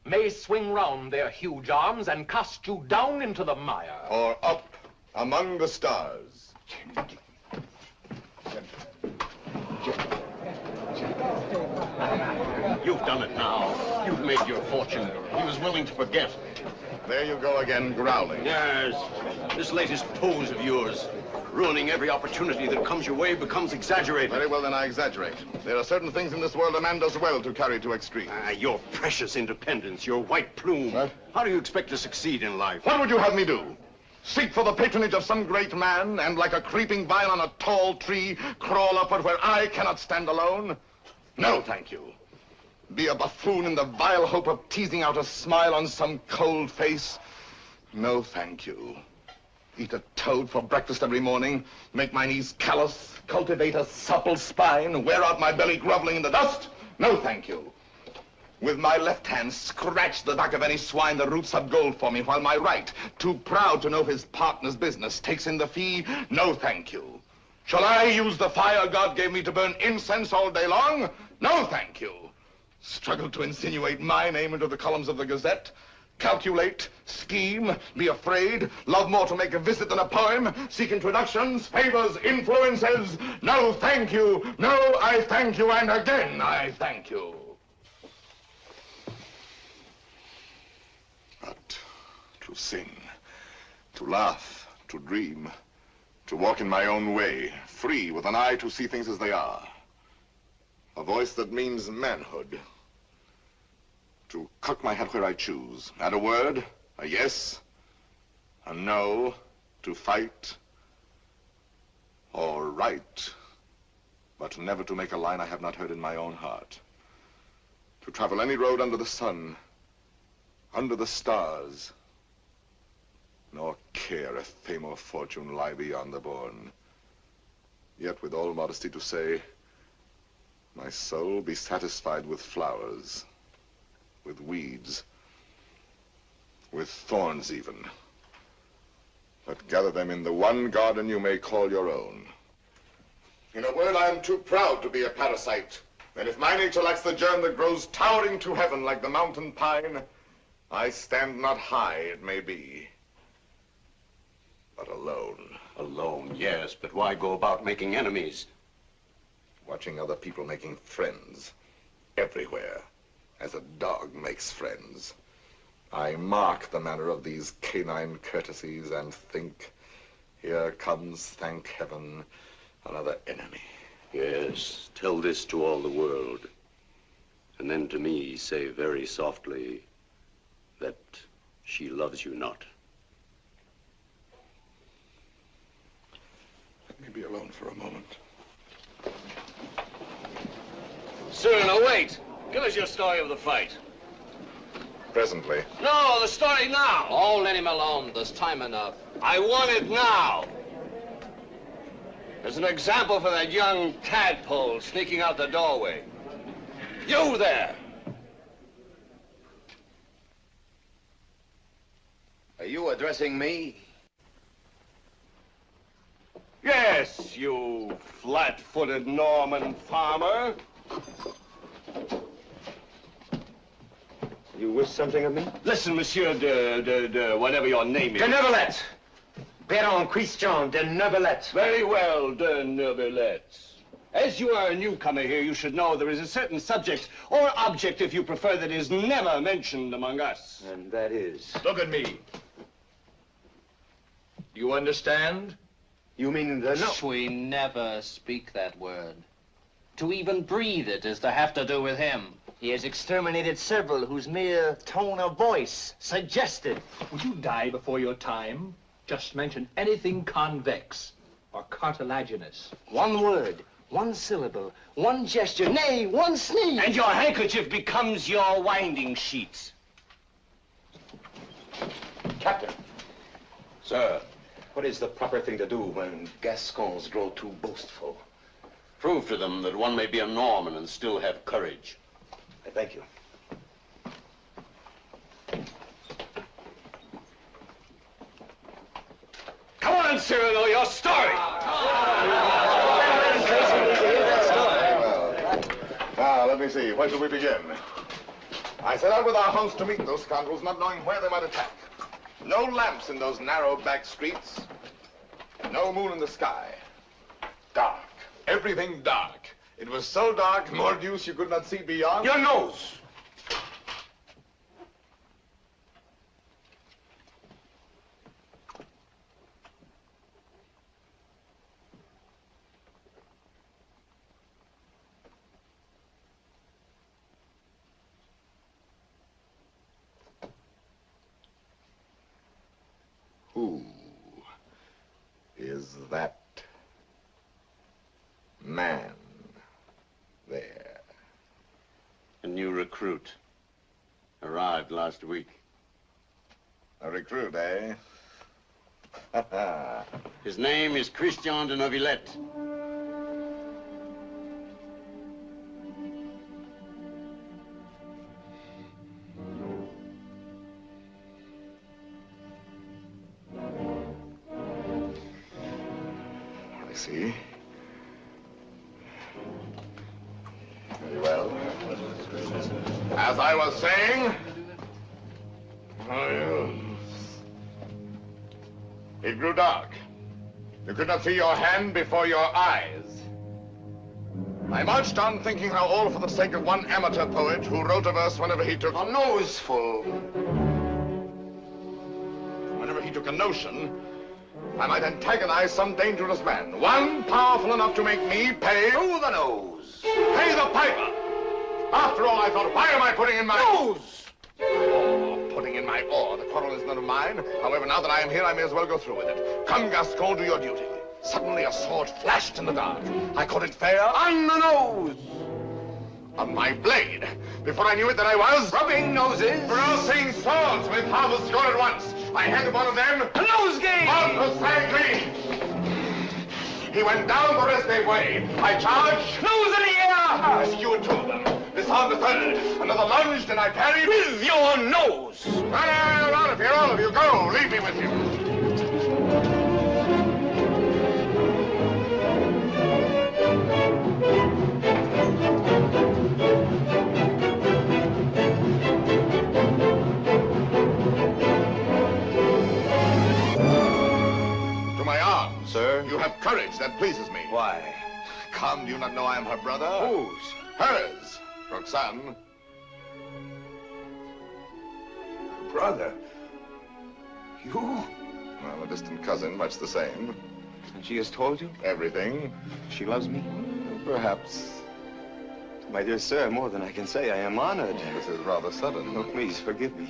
D: may swing round their huge arms and cast you down into the mire.
B: Or up among the stars.
H: You've done it now. You've made your fortune. He was willing to forget.
B: There you go again, growling.
H: Yes. This latest pose of yours, ruining every opportunity that comes your way, becomes exaggerated.
B: Very well, then I exaggerate. There are certain things in this world a man does well to carry to extreme.
H: Your precious independence, your white plume.
B: What?
H: How do you expect to succeed in life?
B: What would you have me do? Seek for the patronage of some great man, and like a creeping vine on a tall tree, crawl upward where I cannot stand alone? No, thank you. Be a buffoon in the vile hope of teasing out a smile on some cold face? No, thank you. Eat a toad for breakfast every morning, make my knees callous, cultivate a supple spine, wear out my belly groveling in the dust? No, thank you. With my left hand, scratch the back of any swine that roots up gold for me, while my right, too proud to know his partner's business, takes in the fee? No, thank you. Shall I use the fire God gave me to burn incense all day long? No, thank you. Struggle to insinuate my name into the columns of the Gazette? Calculate, scheme, be afraid, love more to make a visit than a poem, seek introductions, favors, influences? No, thank you. No, I thank you, and again I thank you. But to sing, to laugh, to dream, to walk in my own way, free, with an eye to see things as they are. A voice that means manhood. To cock my head where I choose. Add a word, a yes, a no, to fight or write, but never to make a line I have not heard in my own heart. To travel any road under the sun, under the stars, nor care if fame or fortune lie beyond the bourne. Yet with all modesty to say, my soul be satisfied with flowers, with weeds, with thorns even, but gather them in the one garden you may call your own. In a word, I am too proud to be a parasite, and if my nature lacks the germ that grows towering to heaven like the mountain pine, I stand not high, it may be, but alone.
H: Alone, yes, but why go about making enemies?
B: Watching other people making friends everywhere, as a dog makes friends. I mark the manner of these canine courtesies and think, here comes, thank heaven, another enemy.
H: Yes, tell this to all the world. And then to me say very softly that she loves you not.
B: Let me be alone for a moment.
M: Cyrano, wait. Give us your story of the fight.
B: Presently.
M: No, the story now.
D: Oh, let him alone. There's time enough.
M: I want it now. As an example for that young tadpole sneaking out the doorway. You there.
N: Are you addressing me?
M: Yes, you flat-footed Norman farmer.
N: You wish something of me?
M: Listen, Monsieur de whatever your name is.
N: De Neuvillette. Baron Christian de Neuvillette.
M: Very well, de Neuvillette. As you are a newcomer here, you should know there is a certain subject, or object if you prefer, that is never mentioned among us.
N: And that is?
M: Look at me. Do you understand?
N: You mean the no?
D: We never speak that word. To even breathe it is to have to do with him.
N: He has exterminated several whose mere tone of voice suggested.
O: Would you die before your time? Just mention anything convex or cartilaginous.
N: One word, one syllable, one gesture, nay, one sneeze.
M: And your handkerchief becomes your winding sheet.
N: Captain. Sir, what is the proper thing to do when Gascons grow too boastful?
H: Prove to them that one may be a Norman and still have courage.
N: I thank you.
M: Come on, Cyrano, your story.
B: Now, let me see. Where shall we begin? I set out with our host to meet those scoundrels, not knowing where they might attack. No lamps in those narrow back streets. No moon in the sky. Dark. Everything dark. It was so dark, mordius, you could not see beyond.
N: Your nose!
B: Who is that man there?
H: A new recruit. Arrived last week.
B: A recruit, eh?
H: His name is Christian de Neuvillette.
B: I see. Very well. As I was saying, it grew dark. You could not see your hand before your eyes. I marched on thinking how all for the sake of one amateur poet who wrote a verse whenever he took a noseful. Whenever he took a notion, I might antagonize some dangerous man. One powerful enough to make me pay...
N: Through the nose.
B: Pay the piper. After all, I thought, why am I putting in my...
N: Nose!
B: Oh, putting in my oar. The quarrel is none of mine. However, now that I am here, I may as well go through with it. Come, Gascon, do your duty. Suddenly a sword flashed in the dark. I caught it fair on the nose. On my blade. Before I knew it, that I was...
N: rubbing noses.
B: Crossing swords with half a score at once. I handed one of them...
N: a nosegay!
B: On precisely. He went down the restive way. I charged...
N: Nose in the air!
B: Rescued two of them. Disarmed the third. Another lunged, and I parried...
N: with your nose!
B: Run out of here, all of you. Go. Leave me with him.
N: Sir?
B: You have courage. That pleases me.
N: Why?
B: Come, do you not know I am her brother?
N: Whose?
B: Hers. Roxanne.
N: Brother? You?
B: Well, a distant cousin, much the same.
N: And she has told you?
B: Everything.
N: She loves me? Perhaps. My dear sir, more than I can say, I am honored.
B: This is rather sudden.
N: Oh, please, forgive me.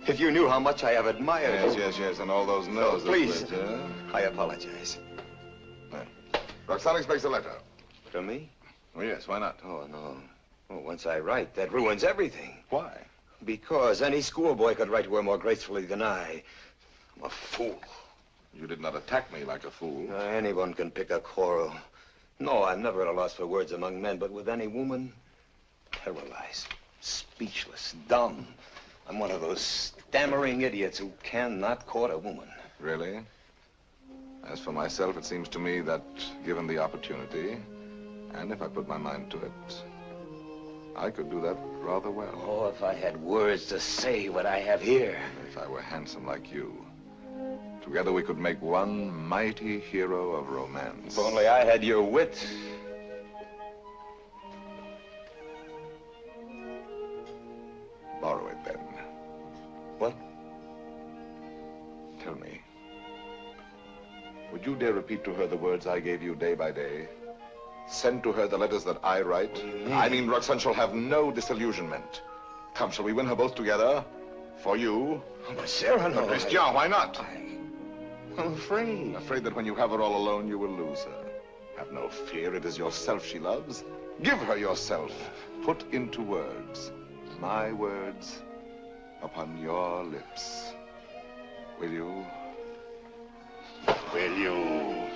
N: If you knew how much I have admired...
B: Yes, and all those no's.
N: Please, I apologize.
B: Roxanne expects a letter.
N: From me?
B: Oh, yes, why not?
N: Oh, no. Oh, once I write, that ruins everything.
B: Why?
N: Because any schoolboy could write to her more gracefully than I. I'm a fool.
B: You did not attack me like a fool.
N: Anyone can pick a quarrel. No, I'm never at a loss for words among men, but with any woman, paralyzed, speechless, dumb. I'm one of those stammering idiots who cannot court a woman.
B: Really? As for myself, it seems to me that, given the opportunity, and if I put my mind to it, I could do that rather well.
N: Oh, if I had words to say what I have here.
B: If I were handsome like you. Together we could make one mighty hero of romance.
N: If only I had your wit.
B: Borrow it, then.
N: What?
B: Tell me. Would you dare repeat to her the words I gave you day by day? Send to her the letters that I write? I mean, Roxanne shall have no disillusionment. Come, shall we win her both together? For you?
N: Oh, but Cyrano...
B: Christian, why not?
N: I'm afraid.
B: Afraid that when you have her all alone, you will lose her. Have no fear, it is yourself she loves. Give her yourself. Put into words, my words, upon your lips. Will you? Will you?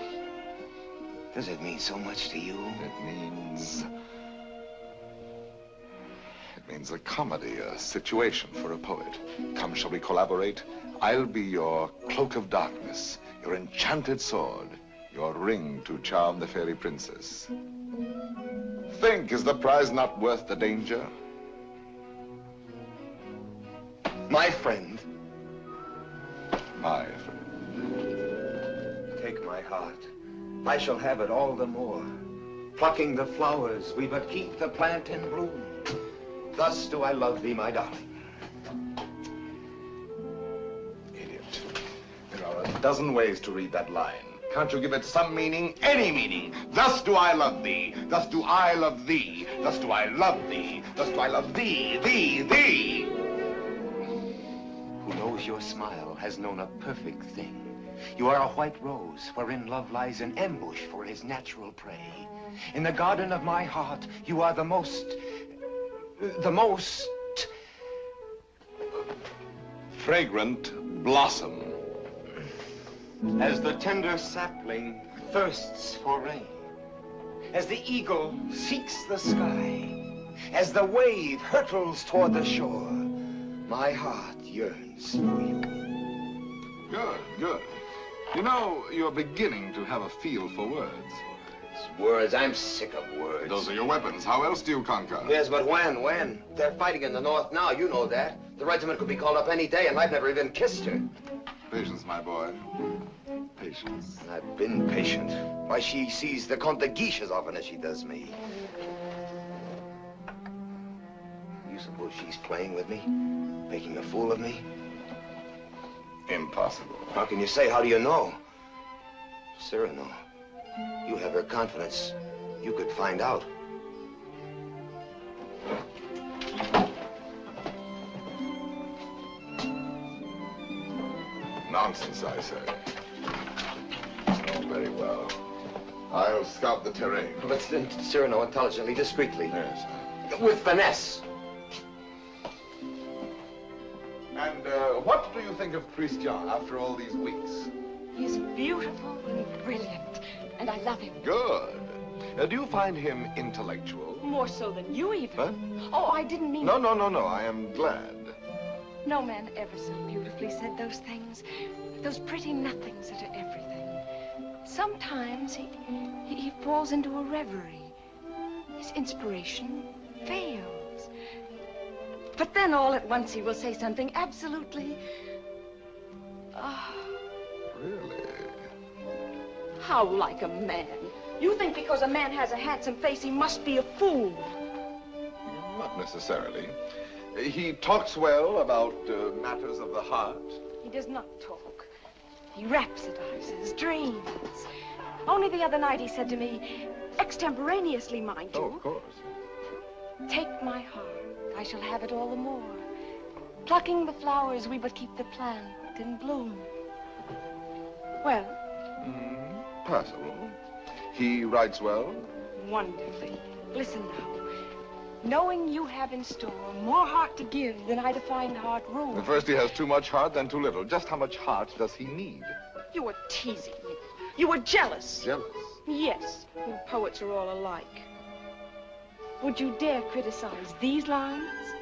N: Does it mean so much to you?
B: It means a comedy, a situation for a poet. Come, shall we collaborate? I'll be your cloak of darkness, your enchanted sword, your ring to charm the fairy princess. Think, is the prize not worth the danger?
N: My friend.
B: My friend.
N: Take my heart. I shall have it all the more. Plucking the flowers, we but keep the plant in bloom. Thus do I love thee, my darling.
B: Idiot. There are a dozen ways to read that line. Can't you give it some meaning? Any meaning. Thus do I love thee. Thus do I love thee. Thus do I love thee. Thus do I love thee, thee.
N: Who knows your smile has known a perfect thing. You are a white rose wherein love lies in ambush for his natural prey. In the garden of my heart, you are the most
B: fragrant blossom.
N: As the tender sapling thirsts for rain, as the eagle seeks the sky, as the wave hurtles toward the shore, my heart yearns for you.
B: Good, good. You know, you're beginning to have a feel for words.
N: Words, I'm sick of words.
B: Those are your weapons. How else do you conquer?
N: Yes, but when? They're fighting in the north now, you know that. The regiment could be called up any day, and I've never even kissed her.
B: Patience, my boy. Patience.
N: I've been patient. Why, she sees the Comte de Guiche as often as she does me. You suppose she's playing with me? Making a fool of me?
B: Impossible.
N: How can you say? How do you know? Cyrano, you have her confidence. You could find out.
B: Nonsense, I say. Oh, very well. I'll scout the terrain.
N: But Cyrano, intelligently, discreetly.
B: Yes.
N: With finesse.
B: And what do you think of Christian after all these weeks?
E: He's beautiful and brilliant, and I love him.
B: Good. Do you find him intellectual?
E: More so than you even.
B: Huh?
E: Oh, I didn't mean...
B: No. I am glad.
E: No man ever so beautifully said those things. Those pretty nothings that are everything. Sometimes he falls into a reverie. His inspiration fails. But then all at once he will say something absolutely...
B: Really?
E: How like a man. You think because a man has a handsome face, he must be a fool.
B: Not necessarily. He talks well about matters of the heart.
E: He does not talk. He rhapsodizes, dreams. Only the other night he said to me, extemporaneously, mind you.
B: Oh, of course.
E: Take my heart, I shall have it all the more. Plucking the flowers, we but keep the plant in bloom. Well?
B: Passable. He writes well?
E: Wonderfully. Listen now. Knowing you have in store more heart to give than I to find heart room.
B: First he has too much heart, then too little. Just how much heart does he need?
E: You were teasing me. You were jealous.
B: Jealous?
E: Yes. You poets are all alike. Would you dare criticize these lines?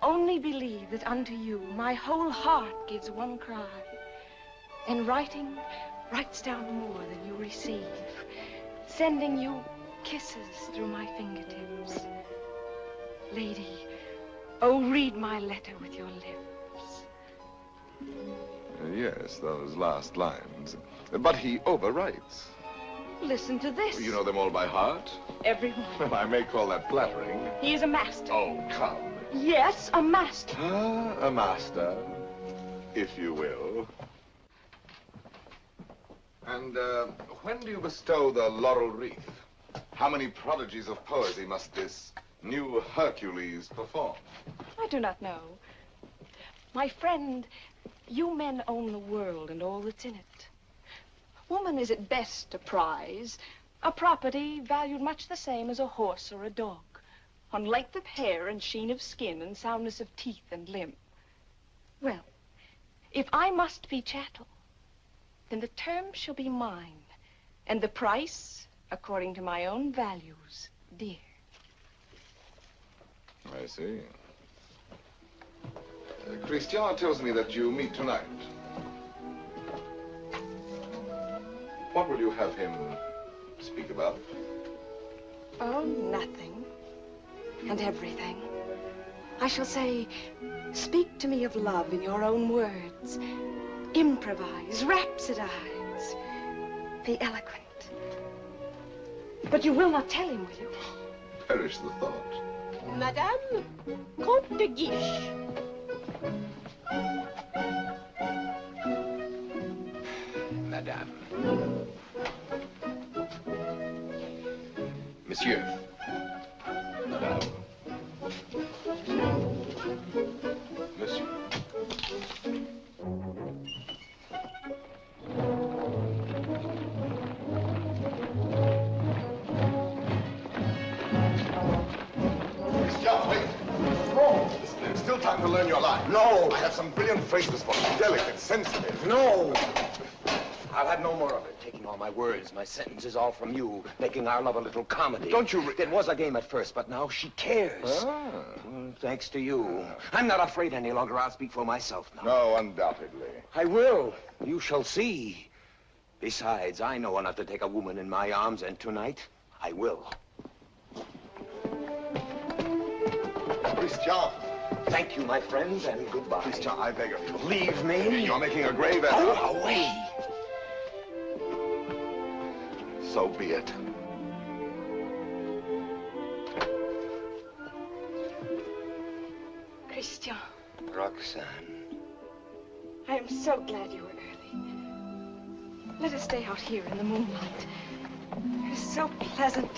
E: Only believe that unto you my whole heart gives one cry, and writing writes down more than you receive, sending you kisses through my fingertips. Lady, oh, read my letter with your lips.
B: Yes, those last lines. But he overwrites.
E: Listen to this.
B: You know them all by heart?
E: Every one.
B: Well, I may call that flattering.
E: He is a master.
B: Oh, come.
E: Yes, a master.
B: Ah, a master, if you will. And when do you bestow the laurel wreath? How many prodigies of poesy must this new Hercules perform?
E: I do not know. My friend, you men own the world and all that's in it. Woman is at best a prize, a property valued much the same as a horse or a dog, on length of hair and sheen of skin and soundness of teeth and limb. Well, if I must be chattel, then the term shall be mine, and the price according to my own values, dear.
B: I see. Christian tells me that you meet tonight. What will you have him speak about?
E: Oh, nothing. And everything. I shall say, speak to me of love in your own words. Improvise, rhapsodize. Be eloquent. But you will not tell him, will you?
B: Perish the thought.
K: Madame, Comte de Guiche.
D: Madame. Monsieur.
B: Madame. Monsieur. There's still time to learn your line.
H: No.
B: I have some brilliant phrases for you. Delicate, sensitive.
H: No.
D: I'll have no more of it. Taking all my words, my sentences, all from you. Making our love a little comedy.
B: Don't you...
D: It was a game at first, but now she cares. Thanks to you. I'm not afraid any longer. I'll speak for myself now.
B: No, undoubtedly.
D: I will. You shall see. Besides, I know enough to take a woman in my arms, and tonight, I will.
B: Christian.
D: Thank you, my friends, and goodbye.
B: Christian, I beg of you.
D: Leave me.
B: You're making a grave error.
D: Go away.
B: So be it.
E: Christian.
D: Roxanne.
E: I am so glad you were early. Let us stay out here in the moonlight. It is so pleasant.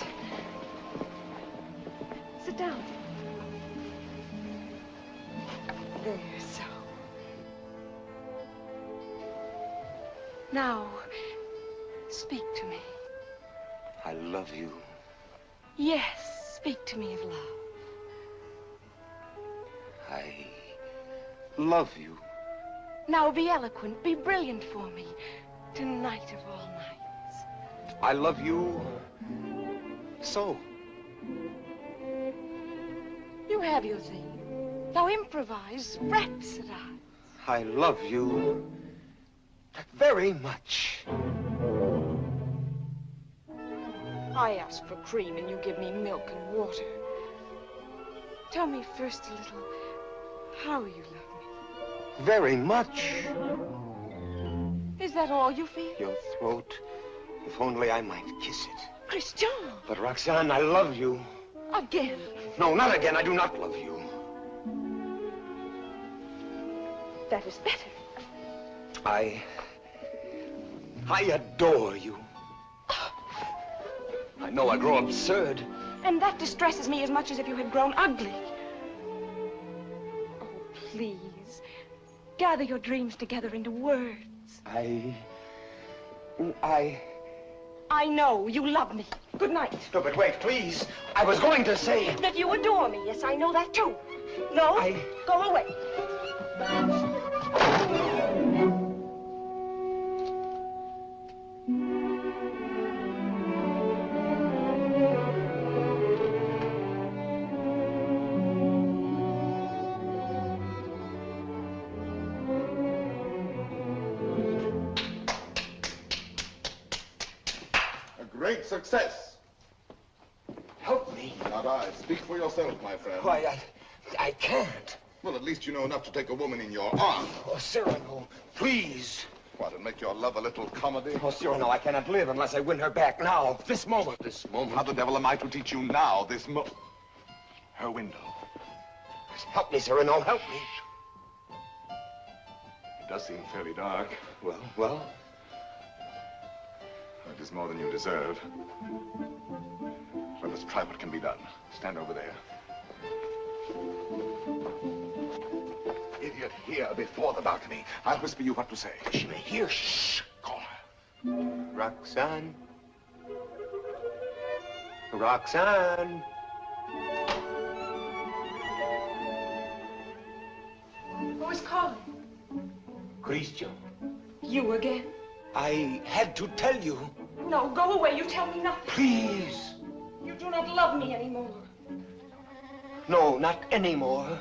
E: Sit down. There, so. Now, speak to me.
D: I love you.
E: Yes, speak to me of love.
D: I love you.
E: Now be eloquent, be brilliant for me. Tonight of all nights.
D: I love you so.
E: You have your thing. Now improvise, rhapsodize.
D: I love you very much.
E: I ask for cream and you give me milk and water. Tell me first a little how you love me.
D: Very much.
E: Is that all you feel?
D: Your throat, if only I might kiss it.
E: Christian!
D: But Roxanne, I love you.
E: Again?
D: No, not again. I do not love you.
E: That is better.
D: I
N: I adore you. I know I grow absurd.
E: And that distresses me as much as if you had grown ugly. Oh, please. Gather your dreams together into words.
N: I
E: know you love me. Good night.
N: No, but wait, please. I was going to say...
E: That you adore me. Yes, I know that too. No, go away.
B: Great success.
N: Help me.
B: Not I. Speak for yourself, my friend.
N: Why, I can't.
B: Well, at least you know enough to take a woman in your arms.
N: Oh, Cyrano, please.
B: What, and make your love a little comedy?
N: Oh, Cyrano, I cannot live unless I win her back now. This moment.
B: This moment? How the devil am I to teach you now, her window?
N: Help me, Cyrano, help me.
B: It does seem fairly dark.
N: Well?
B: It is more than you deserve. Let us try what can be done. Stand over there. Idiot, here before the balcony. I'll whisper you what to say.
N: She may hear. Shh.
B: Call her.
N: Roxanne. Roxanne.
E: Who is calling?
N: Christian.
E: You again?
N: I had to tell you.
E: No, go away. You tell me nothing.
N: Please.
E: You do not love me anymore.
N: No, not anymore.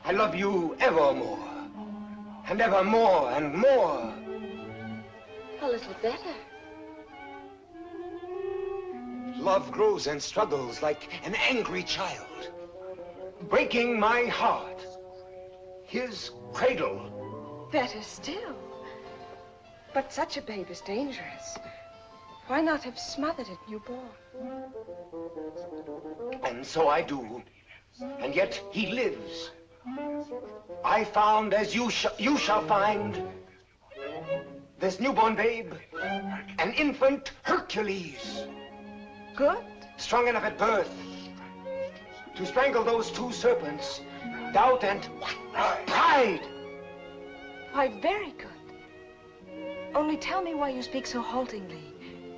N: I love you evermore. And evermore and more.
E: A little better.
N: Love grows and struggles like an angry child, breaking my heart. His cradle.
E: Better still. But such a babe is dangerous. Why not have smothered it newborn?
N: And so I do. And yet he lives. I found, as you shall find, this newborn babe, an infant Hercules.
E: Good.
N: Strong enough at birth to strangle those two serpents, doubt and pride.
E: Why, very good. Only tell me why you speak so haltingly.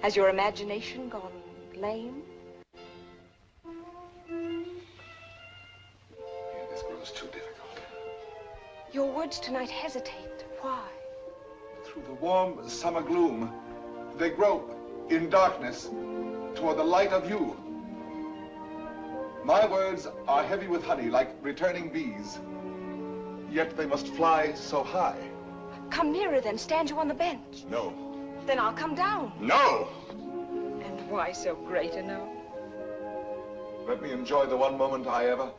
E: Has your imagination gone lame?
B: This grows too difficult.
E: Your words tonight hesitate. Why?
B: Through the warm summer gloom, they grope in darkness toward the light of you. My words are heavy with honey, like returning bees. Yet they must fly so high.
E: Come nearer then. Stand you on the bench.
B: No.
E: Then I'll come down.
B: No!
E: And why so great a no?
B: Let me enjoy the one moment I ever...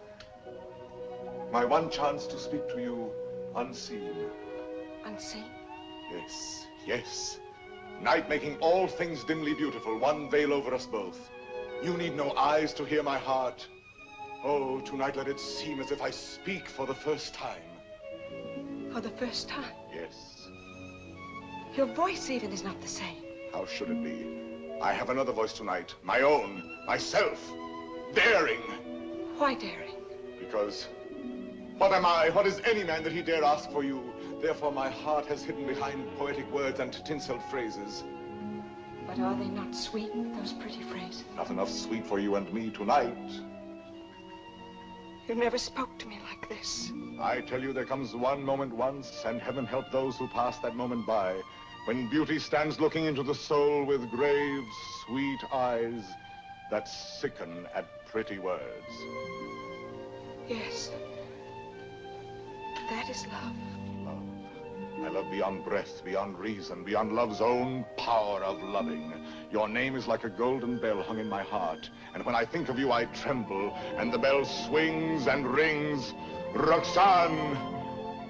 B: My one chance to speak to you unseen.
E: Unseen?
B: Yes, yes. Night making all things dimly beautiful, one veil over us both. You need no eyes to hear my heart. Oh, tonight let it seem as if I speak for the first time.
E: For the first time?
B: Yes.
E: Your voice even is not the same.
B: How should it be? I have another voice tonight, my own, myself, daring.
E: Why daring?
B: Because what am I, what is any man that he dare ask for you? Therefore my heart has hidden behind poetic words and tinseled phrases.
E: But are they not sweet, those pretty phrases?
B: Not enough sweet for you and me tonight.
E: You never spoke to me like this.
B: I tell you, there comes one moment once, and heaven help those who pass that moment by, when beauty stands looking into the soul with grave, sweet eyes that sicken at pretty words.
E: Yes. That is love.
B: Love. I love beyond breath, beyond reason, beyond love's own power of loving. Your name is like a golden bell hung in my heart, and when I think of you, I tremble, and the bell swings and rings. Roxanne!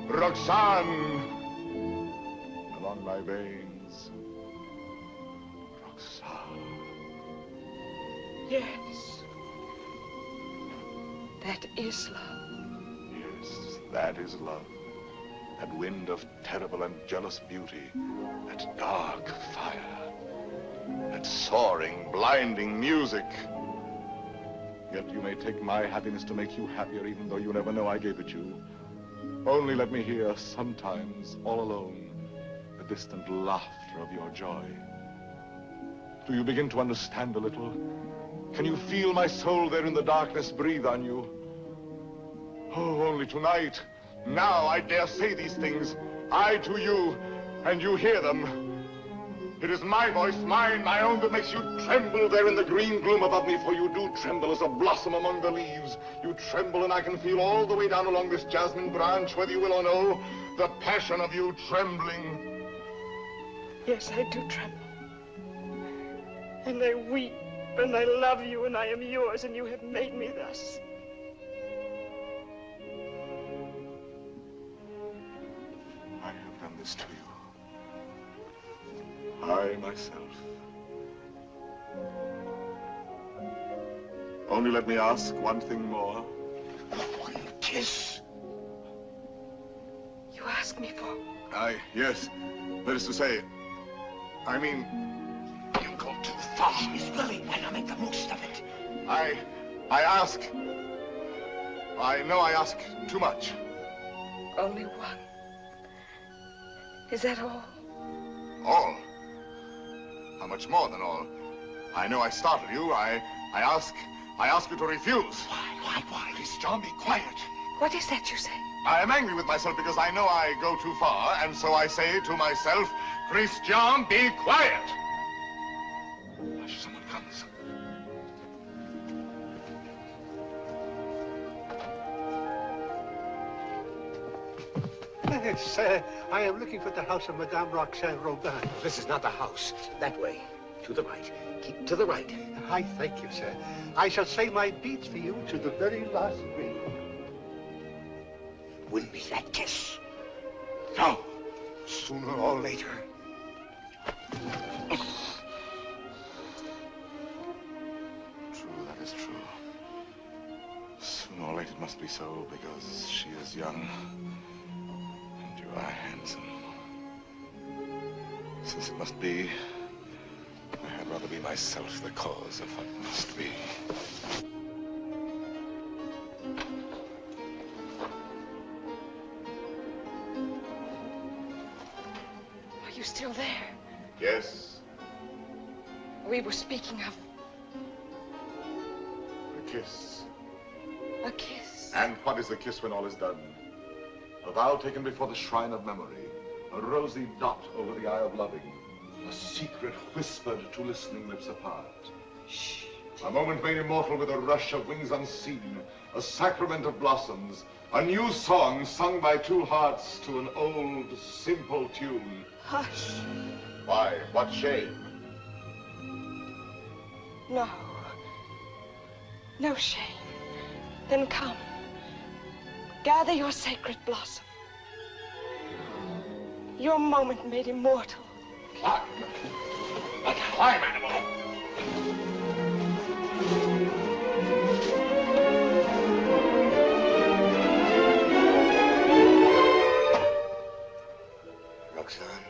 B: Roxanne! Along my veins. Roxanne.
E: Yes. That is love.
B: Yes, that is love. that wind of terrible and jealous beauty, that dark fire, that soaring, blinding music. Yet you may take my happiness to make you happier, even though you never know I gave it you. Only let me hear, sometimes, all alone, the distant laughter of your joy. Do you begin to understand a little? Can you feel my soul there in the darkness breathe on you? Oh, only tonight, now I dare say these things, I to you, and you hear them. It is my voice, mine, my own, that makes you tremble there in the green gloom above me, for you do tremble as a blossom among the leaves. You tremble, and I can feel all the way down along this jasmine branch, whether you will or no, the passion of you trembling.
E: Yes, I do tremble. And I weep, and I love you, and I am yours, and you have made me thus.
B: I have done this to you. I, myself. Only let me ask one thing more.
F: One kiss.
E: You ask me for?
B: Yes. That is to say, I mean...
F: You go too far, Miss Lily, and I make the most of it.
B: I ask... I know I ask too much.
E: Only one. Is that all?
B: All? How much more than all? I know I startled you. I ask you to refuse.
F: Why? Christian, be quiet.
E: What is that you say?
B: I am angry with myself because I know I go too far, and so I say to myself, Christian, be quiet. Hush, someone comes.
J: Yes, I am looking for the house of Madame Roxanne Robin.
H: This is not the house. That way. To the right. Keep to the right.
J: I thank you, sir. I shall say my beads for you to the very last ring.
F: Win me that kiss. No. Sooner or later.
B: True, that is true. Sooner or later it must be so, because she is young. And you are handsome. Since it must be, I had rather be myself the cause of what must be.
E: Are you still there?
B: Yes,
E: We were speaking of
B: a kiss.
E: a kiss.
B: And what is a kiss when all is done? A vow taken before the shrine of memory. A rosy dot over the eye of loving. A secret whispered to listening lips apart. Shh. A moment made immortal with a rush of wings unseen. A sacrament of blossoms. A new song sung by two hearts to an old, simple tune.
E: Hush.
B: Why? What shame?
E: No. No shame. Then come. Gather your sacred blossom. Your moment made immortal.
B: Climb. Climb, animal.
F: Roxanne.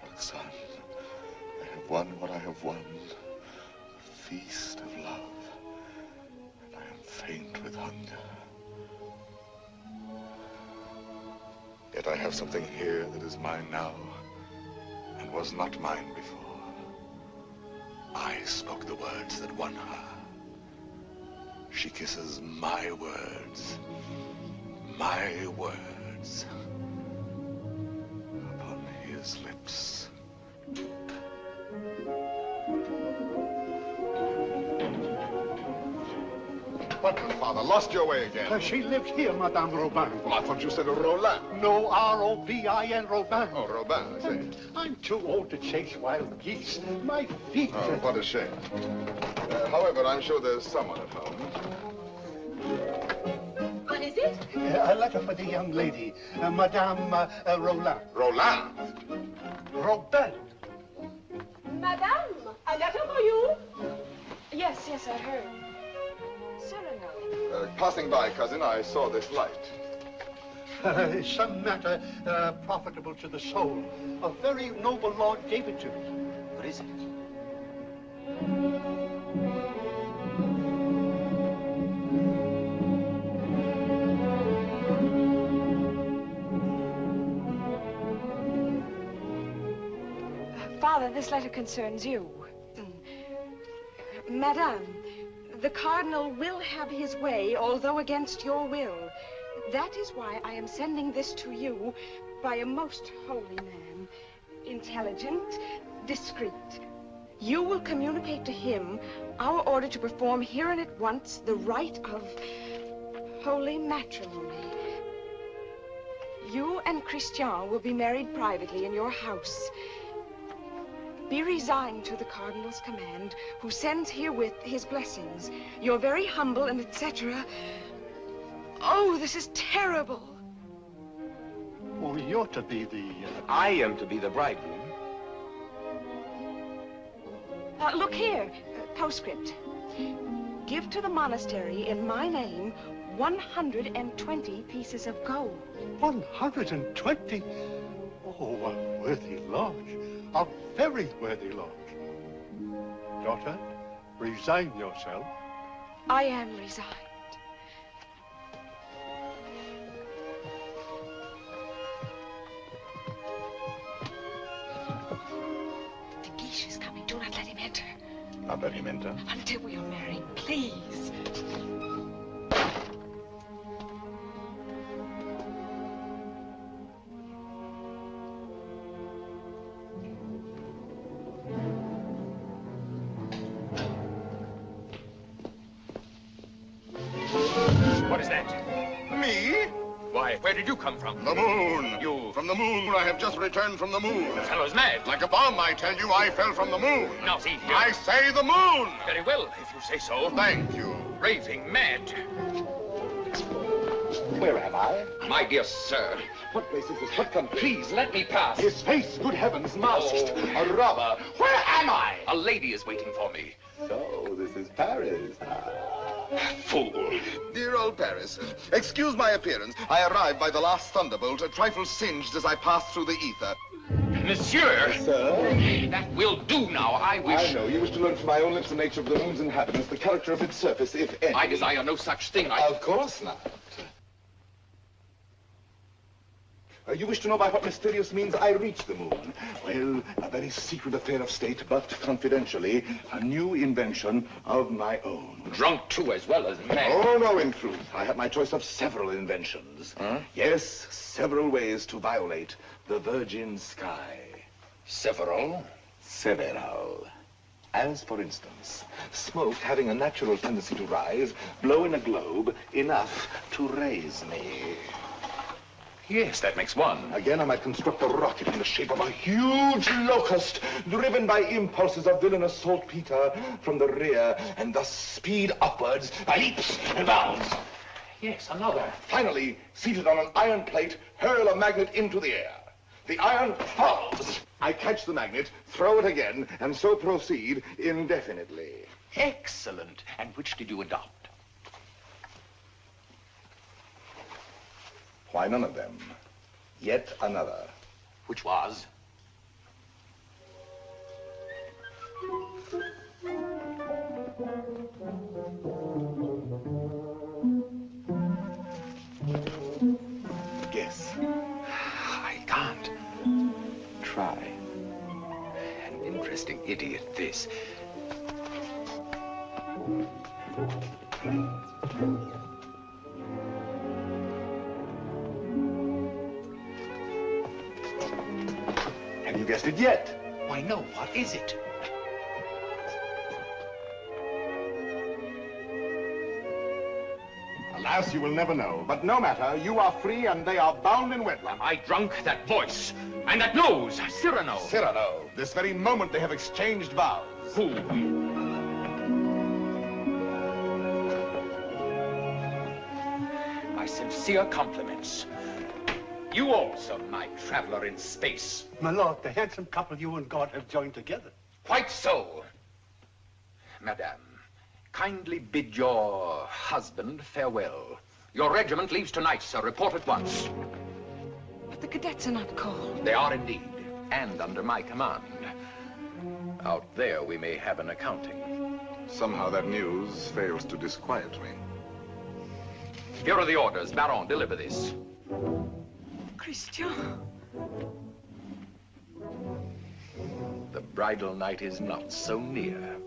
B: Roxanne, I have won what I have won. A feast of love. And I am faint with hunger. Yet I have something here that is mine now, and was not mine before. I spoke the words that won her. She kisses my words. My words. Upon his lips. What, Father? Lost your way again?
J: She lives here, Madame Robin.
B: Well, I thought you said Roland.
J: No, R-O-B-I-N, Robin.
B: Oh, Robin, I see.
J: I'm too old to chase wild geese. My feet...
B: Oh, what a shame. However, I'm sure there's someone at home.
I: What is it?
J: A letter for the young lady, Madame Roland.
B: Roland?
J: Robert!
K: Madame, a letter for you?
E: Yes, I heard. Cyrano.
B: Passing by, cousin, I saw this light.
J: Some matter profitable to the soul. A very noble lord gave it to me.
N: What is it?
E: Father, this letter concerns you. Madame, the Cardinal will have his way, although against your will. That is why I am sending this to you by a most holy man. Intelligent, discreet. You will communicate to him our order to perform here and at once the rite of holy matrimony. You and Christian will be married privately in your house. Be resigned to the Cardinal's command, who sends herewith his blessings. You're very humble and etc. Oh, this is terrible.
J: Oh, you're to be the...
N: I am to be the bridegroom.
E: Look here, postscript. Give to the monastery in my name 120 pieces of gold.
J: 120? Oh, a worthy lodge. A very worthy lodge. Daughter, resign yourself.
E: I am resigned. The geisha is coming. Do not let him enter.
B: Not let him enter?
E: Until we are married, please.
C: Where did you come from?
B: The moon.
C: You...
B: From the moon. I have just returned from the moon.
C: The fellow's mad.
B: Like a bomb, I tell you, I fell from the moon.
C: Now, see here.
B: I say the moon.
C: Very well, if you say so.
B: Thank you.
C: Raving mad.
B: Where am I?
D: My dear sir.
B: What place is this? What country?
D: Please, let me pass.
B: His face, good heavens, masked. A robber. Where am I?
D: A lady is waiting for me.
B: So, this is Paris.
D: Fool.
B: Dear old Paris, excuse my appearance. I arrived by the last thunderbolt, a trifle singed as I passed through the ether.
D: Monsieur!
B: Sir?
D: That will do now. I wish...
B: I know. You wish to learn from my own lips the nature of the moon's inhabitants, the character of its surface, if any.
D: I desire no such thing.
B: Of course not. You wish to know by what mysterious means I reached the moon? Well, a very secret affair of state, but confidentially, a new invention of my own.
D: Drunk, too, as well as mad.
B: Oh, no, in truth. I had my choice of several inventions.
D: Huh?
B: Yes, several ways to violate the virgin sky.
D: Several?
B: Several. As, for instance, smoke having a natural tendency to rise, blow in a globe enough to raise me.
D: Yes, that makes one.
B: Again, I might construct a rocket in the shape of a huge locust, driven by impulses of villainous saltpeter from the rear, and thus speed upwards by leaps and bounds.
D: Yes, another.
B: Finally, seated on an iron plate, hurl a magnet into the air. The iron falls. I catch the magnet, throw it again, and so proceed indefinitely.
D: Excellent. And which did you adopt?
B: Why, none of them. Yet another.
D: Which was?
B: Guess.
D: I can't.
B: Try.
D: An interesting idiot, this.
B: Have you guessed it yet?
D: Why, no. What is it?
B: Alas, you will never know. But no matter, you are free and they are bound in wedlock.
C: Am I drunk? That voice. And that nose. Cyrano.
B: Cyrano. This very moment they have exchanged vows.
C: Who?
D: My sincere compliments. You also, my traveler in space.
J: My lord, the handsome couple you and God have joined together.
D: Quite so. Madame, kindly bid your husband farewell. Your regiment leaves tonight, sir. Report at once.
E: But the cadets are not called.
D: They are indeed, and under my command. Out there we may have an accounting.
B: Somehow that news fails to disquiet me.
D: Here are the orders. Baron, deliver this.
E: Christian.
D: The bridal night is not so near.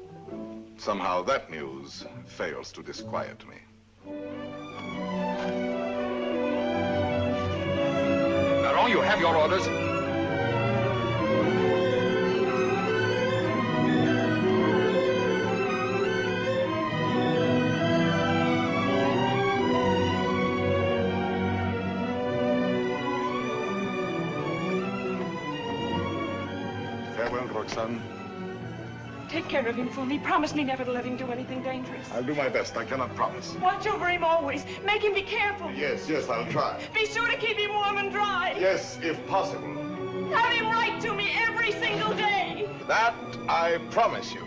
B: Somehow that news fails to disquiet me.
D: Baron, you have your orders.
B: Farewell, Roxanne.
E: Take care of him for me. Promise me never to let him do anything dangerous.
B: I'll do my best. I cannot promise.
E: Watch over him always. Make him be careful.
B: Yes, I'll try.
E: Be sure to keep him warm and dry.
B: Yes, if possible.
E: Have him write to me every single day.
B: That I promise you.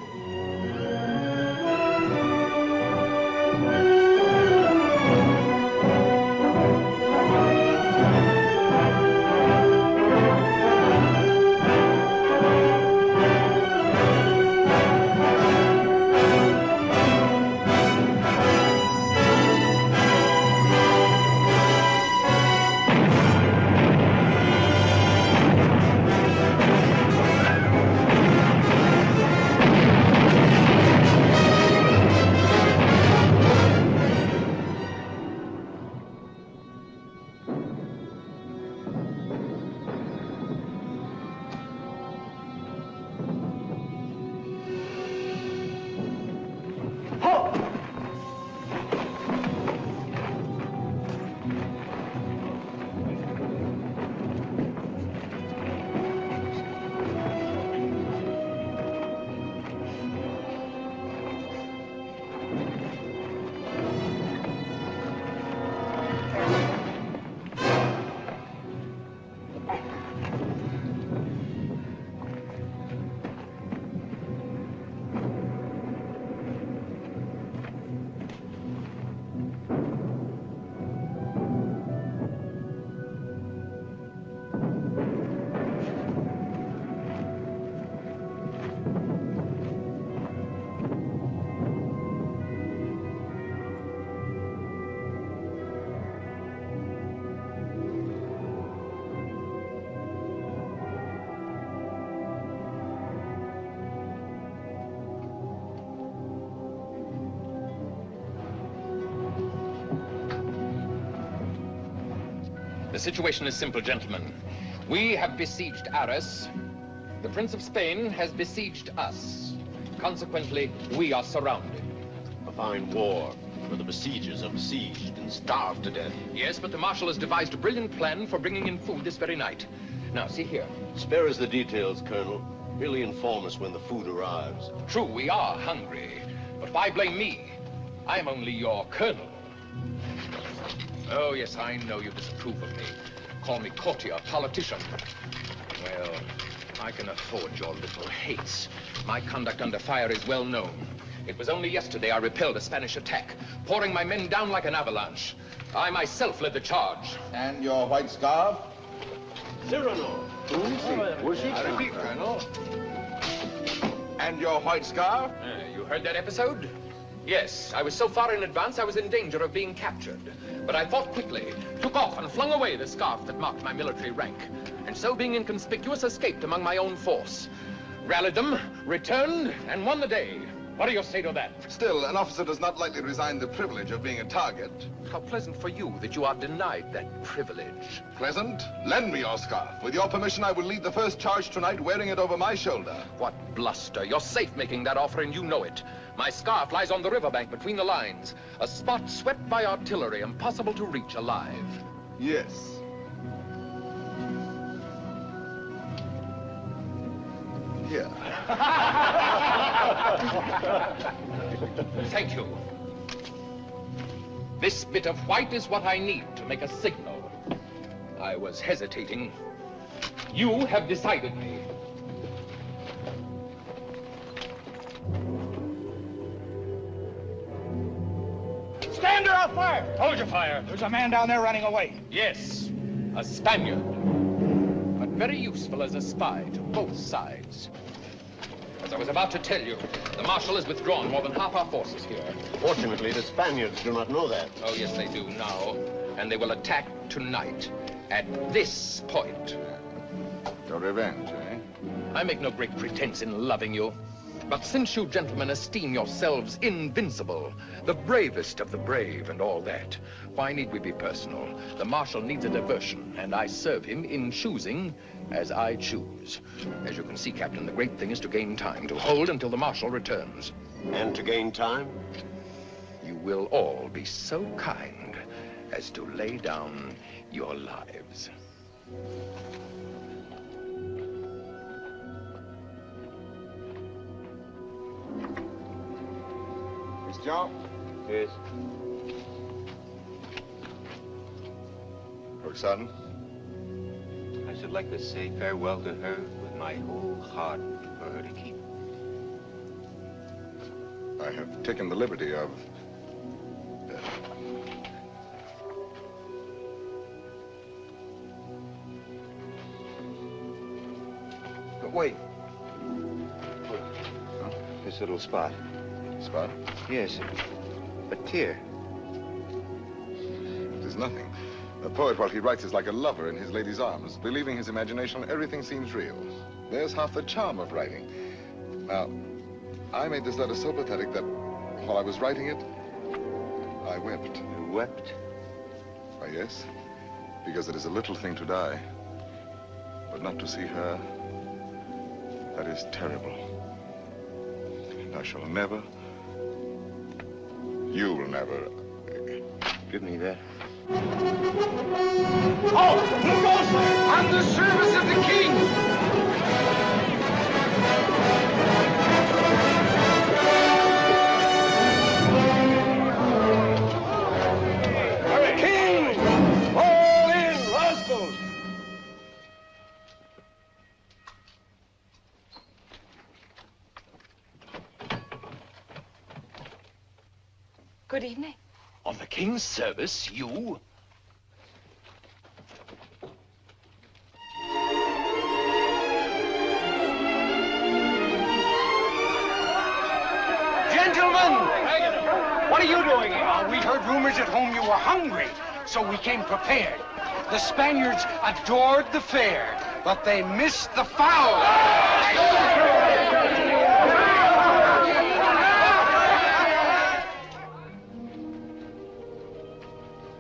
D: The situation is simple, gentlemen. We have besieged Arras. The Prince of Spain has besieged us. Consequently, we are surrounded.
H: A fine war, where the besiegers are besieged and starved to death.
D: Yes, but the Marshal has devised a brilliant plan for bringing in food this very night. Now, see here.
H: Spare us the details, Colonel. Merely inform us when the food arrives.
D: True, we are hungry. But why blame me? I am only your colonel. Oh, yes, I know you disapprove of me. Call me courtier, politician. Well, I can afford your little hates. My conduct under fire is well known. It was only yesterday I repelled a Spanish attack, pouring my men down like an avalanche. I myself led the charge.
B: And your white scarf?
H: Cyrano.
B: I repeat, Colonel. And your white scarf?
D: You heard that episode? Yes, I was so far in advance I was in danger of being captured. But I thought quickly, took off and flung away the scarf that marked my military rank, and so being inconspicuous, escaped among my own force. Rallied them, returned, and won the day. What do you say to that?
B: Still, an officer does not lightly resign the privilege of being a target.
D: How pleasant for you that you are denied that privilege.
B: Pleasant? Lend me your scarf. With your permission, I will lead the first charge tonight wearing it over my shoulder.
D: What bluster. You're safe making that offer, and you know it. My scarf lies on the riverbank between the lines, a spot swept by artillery, impossible to reach alive.
B: Yes. Here.
D: Thank you. This bit of white is what I need to make a signal. I was hesitating. You have decided me.
F: Stand or I'll fire!
O: Hold your fire.
F: There's a man down there running away.
D: Yes, a Spaniard. But very useful as a spy to both sides. As I was about to tell you, the Marshal has withdrawn more than half our forces here.
H: Fortunately, the Spaniards do not know that.
D: Oh, yes, they do now. And they will attack tonight at this point.
B: Your revenge, eh?
D: I make no great pretense in loving you. But since you gentlemen esteem yourselves invincible, the bravest of the brave and all that, why need we be personal? The Marshal needs a diversion, and I serve him in choosing as I choose. As you can see, Captain, the great thing is to gain time, to hold until the Marshal returns.
H: And to gain time?
D: You will all be so kind as to lay down your lives.
B: Christian?
L: Yes.
B: Roxane?
L: I should like to say farewell to her with my whole heart for her to keep.
B: I have taken the liberty of...
L: But wait. Huh? This little spot.
B: Spot?
L: Yes. A tear.
B: It is nothing. A poet, while he writes, is like a lover in his lady's arms. Believing his imagination, everything seems real. There's half the charm of writing. Now, I made this letter so pathetic that while I was writing it, I wept.
L: You wept?
B: Why, yes. Because it is a little thing to die. But not to see her, that is terrible. And I shall never... You will never...
L: Give me that.
F: Oh, who goes there?
D: On the service of the king!
F: King! Fall in, Roscoe!
E: Good evening.
O: On the king's service, you?
F: Gentlemen! What are you doing here? We'd heard rumors at home you were hungry, so we came prepared. The Spaniards adored the fare, but they missed the fowl.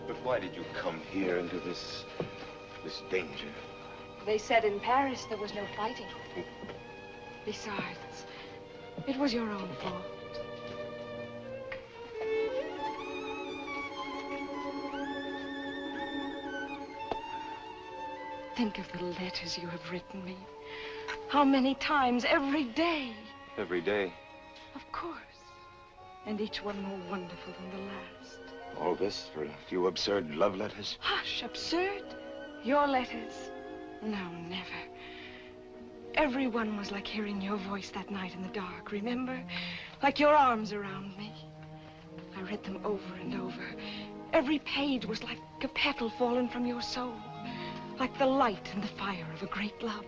L: But why did you come here into this danger?
E: They said in Paris there was no fighting. Besides, it was your own fault. Think of the letters you have written me. How many times every day?
L: Every day.
E: Of course. And each one more wonderful than the last.
L: All this for a few absurd love letters?
E: Hush, absurd? Your letters? No, never. Every one was like hearing your voice that night in the dark, remember? Like your arms around me. I read them over and over. Every page was like a petal fallen from your soul. Like the light and the fire of a great love.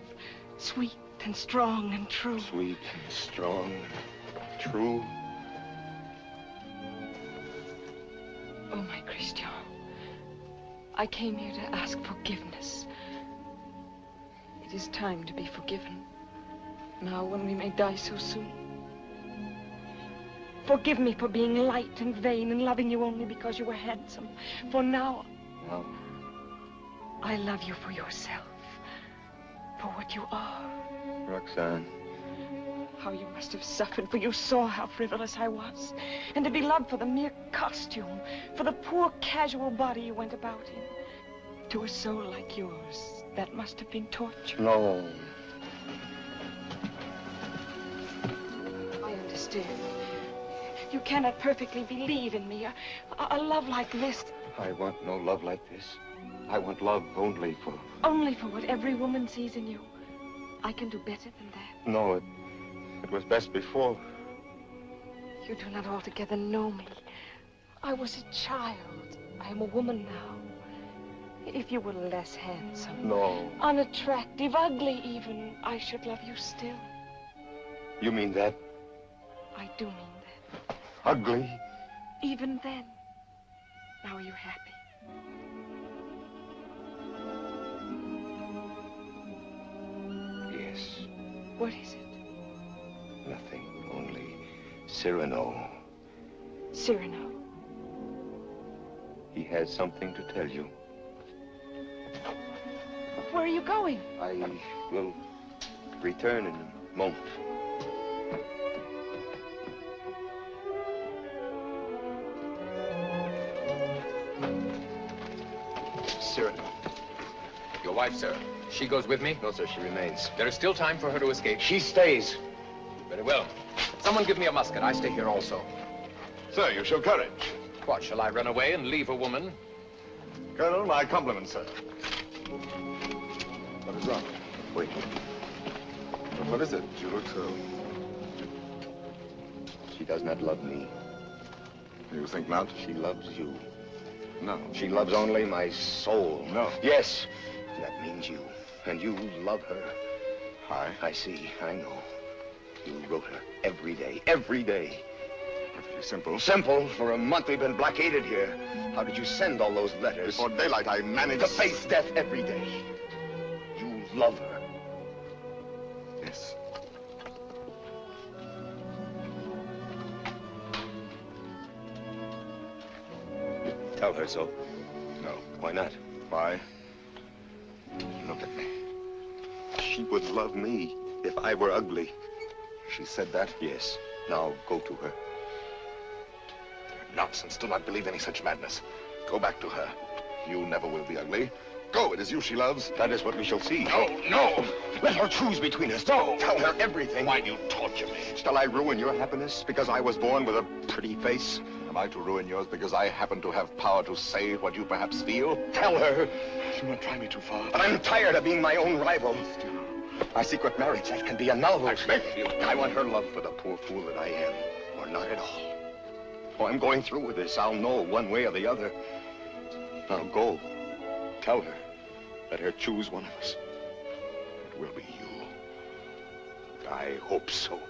E: Sweet and strong and true.
L: Sweet and strong and true.
E: Oh, my Christian. I came here to ask forgiveness. It is time to be forgiven. Now, when we may die so soon. Forgive me for being light and vain and loving you only because you were handsome. For now, I love you for yourself. For what you are.
L: Roxane.
E: How you must have suffered, for you saw how frivolous I was. And to be loved for the mere costume, for the poor casual body you went about in. To a soul like yours, that must have been torture.
L: No.
E: I understand. You cannot perfectly believe in me. A love like this
N: I want no love like this. I want love only for...
E: Only for what every woman sees in you. I can do better than that.
N: No, it was best before.
E: You do not altogether know me. I was a child. I am a woman now. If you were less handsome...
N: No.
E: Unattractive, ugly even, I should love you still.
N: You mean that?
E: I do mean that.
N: Ugly?
E: Even then. Now are you happy?
N: Yes.
E: What is it?
N: Nothing. Only Cyrano.
E: Cyrano.
N: He has something to tell you.
E: Where are you going?
N: I will return in a moment.
D: Cyrano. Your wife, sir. She goes with me?
N: No, sir, she remains.
D: There is still time for her to escape.
N: She stays.
D: Very well. Someone give me a musket. I stay here also.
B: Sir, you show courage.
D: What, shall I run away and leave a woman?
B: Colonel, my compliments, sir. What is wrong?
N: Wait.
B: But what is it? You look so...
N: She does not love me.
B: You think not?
N: She loves you.
B: No.
N: She loves only my soul.
B: No.
N: Yes. That means you. And you love her.
B: I
N: see. I know. You wrote her every day. Every day.
B: Perfectly simple.
N: Simple? For a month we've been blockaded here. How did you send all those letters?
B: Before daylight, I managed...
N: To face death every day. You love her.
B: Yes.
N: Tell her so.
B: No.
N: Why not?
B: Why? Look at me.
N: She would love me if I were ugly.
B: She said that?
N: Yes. Now go to her.
B: Nonsense. Do not believe any such madness. Go back to her. You never will be ugly. Go. It is you she loves.
N: That is what we shall see.
B: No, no.
N: Let her choose between us. No. Tell her everything.
B: Why do you torture me?
N: Shall I ruin your happiness because I was born with a pretty face?
B: Am I to ruin yours because I happen to have power to say what you perhaps feel?
N: Tell her.
B: You won't try me too far.
N: But I'm tired of being my own rival. Our secret marriage, that can be annulled.
B: I beg you.
N: I want her love for the poor fool that I am, or not at all. Oh, I'm going through with this. I'll know one way or the other. Now go. Tell her. Let her choose one of us. It will be you. I hope so.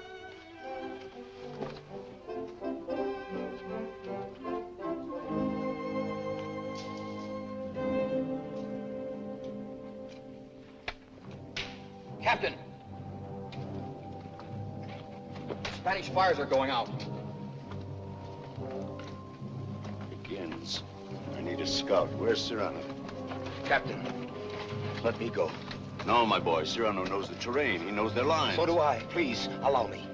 D: Captain! Spanish fires are going out.
H: Begins. I need a scout. Where's Cyrano?
N: Captain, let me go.
H: No, my boy. Cyrano knows the terrain. He knows their lines.
N: So do I. Please, allow me.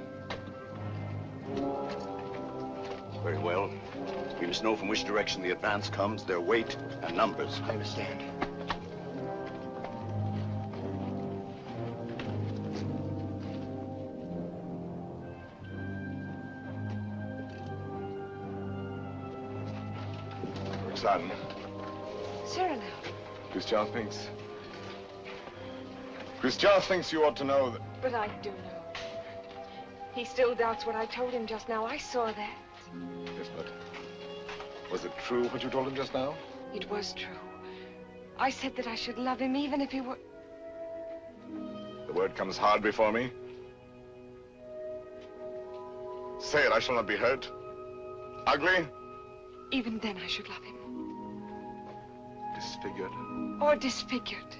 H: Very well. We must know from which direction the advance comes, their weight and numbers.
N: I understand.
B: Roxanne.
E: Cyrano.
B: Christian thinks you ought to know that...
E: But I do know. He still doubts what I told him just now. I saw that.
B: Yes, but... was it true what you told him just now?
E: It was true. I said that I should love him even if he were...
B: The word comes hard before me. Say it, I shall not be hurt. Ugly?
E: Even then I should love him.
B: Disfigured?
E: Or disfigured.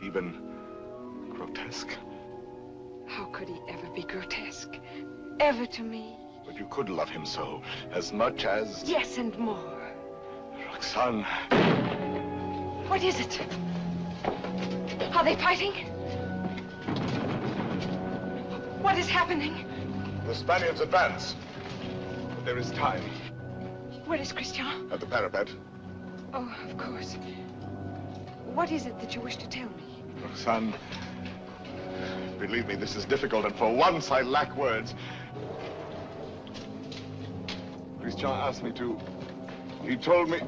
B: Even grotesque?
E: How could he ever be grotesque? Ever to me?
B: But you could love him so, as much as...
E: Yes, and more.
B: Roxanne.
E: What is it? Are they fighting? What is happening?
B: The Spaniards advance. But there is time.
E: Where is Christian?
B: At the parapet.
E: Oh, of course. What is it that you wish to tell me?
B: Roxanne, believe me, this is difficult, and for once I lack words. Christian asked me to... He told me...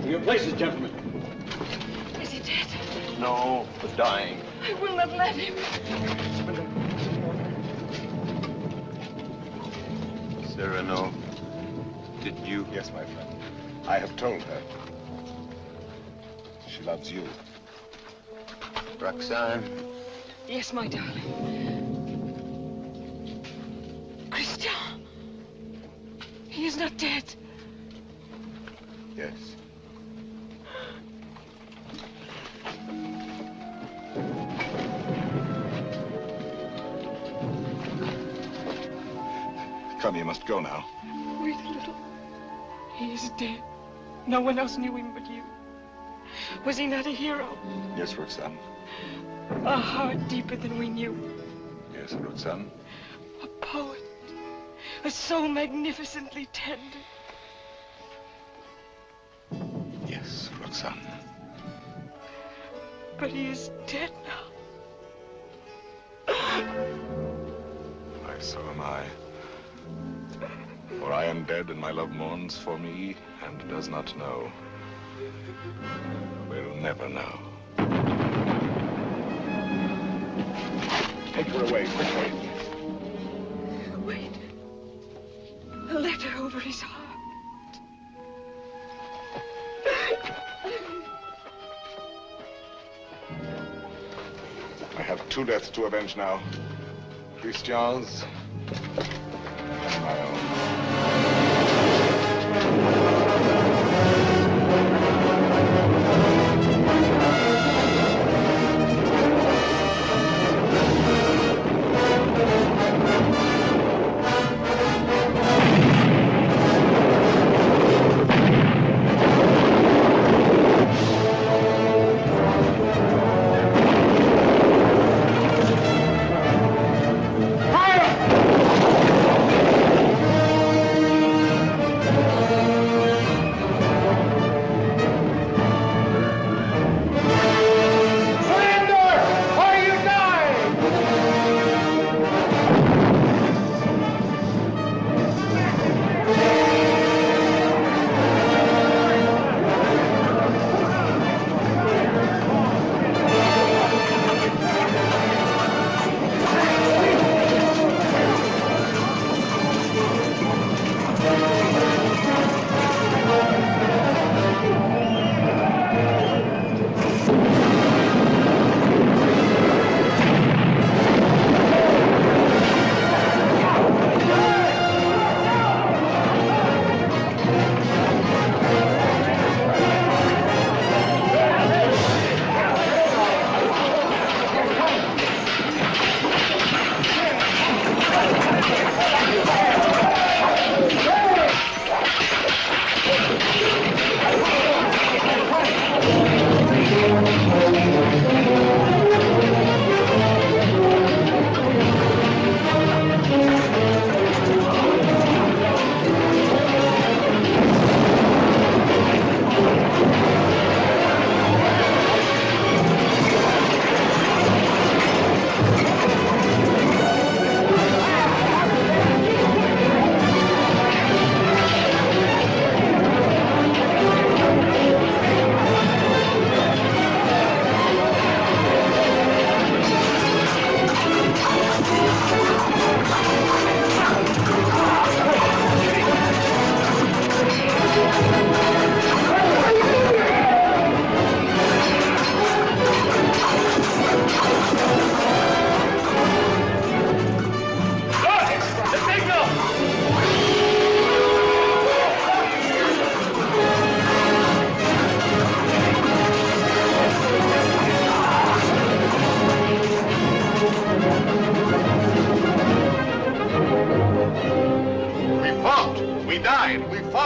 M: To your places, gentlemen.
E: Is he dead?
M: No, but dying.
E: I will not let him.
B: Cyrano, did you? Yes, my friend. I have told her. She loves you.
A: Roxane.
E: Yes, my darling. Christian. He is not dead.
B: Yes. Come, you must go now.
E: Wait a little. He is dead. No one else knew him but you. Was he not a hero?
B: Yes, Roxane.
E: A heart deeper than we knew.
B: Yes, Roxane.
E: A poet. A soul magnificently tender.
B: Yes, Roxane.
E: But he is dead now.
B: Why, so am I. For I am dead, and my love mourns for me, and does not know. Will never know. Take her away, quickly.
E: Wait. A letter over his heart.
B: I have 2 deaths to avenge now. Christian's and my own.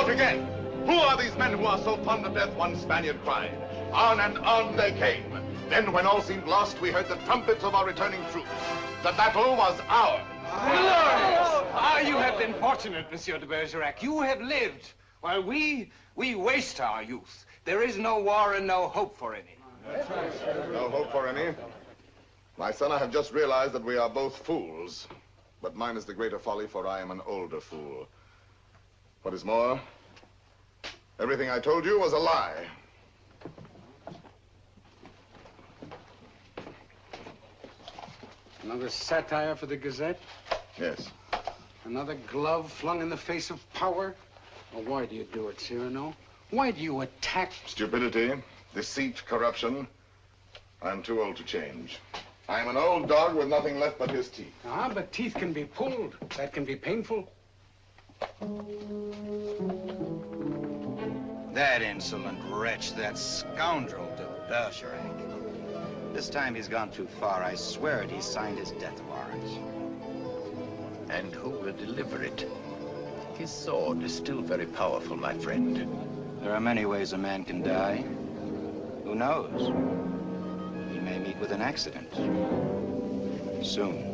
B: Again. Who are these men who are so fond of death? One Spaniard cried. On and on they came. Then when all seemed lost, we heard the trumpets of our returning troops. The battle was ours.
N: You have been fortunate, Monsieur de Bergerac. You have lived, while we waste our youth.
G: There is no war and no hope for any.
B: No hope for any. My son, I have just realized that we are both fools. But mine is the greater folly, for I am an older fool. What is more, everything I told you was a lie.
J: Another satire for the Gazette?
B: Yes.
J: Another glove flung in the face of power? Well, why do you do it, Cyrano? Why do you attack...
B: Stupidity, deceit, corruption. I'm too old to change. I am an old dog with nothing left but his teeth.
J: Ah, but teeth can be pulled. That can be painful.
P: That insolent wretch, that scoundrel de Bergerac. This time he's gone too far. I swear it, he signed his death warrant.
D: And who will deliver it? His sword is still very powerful, my friend.
P: There are many ways a man can die. Who knows? He may meet with an accident. Soon.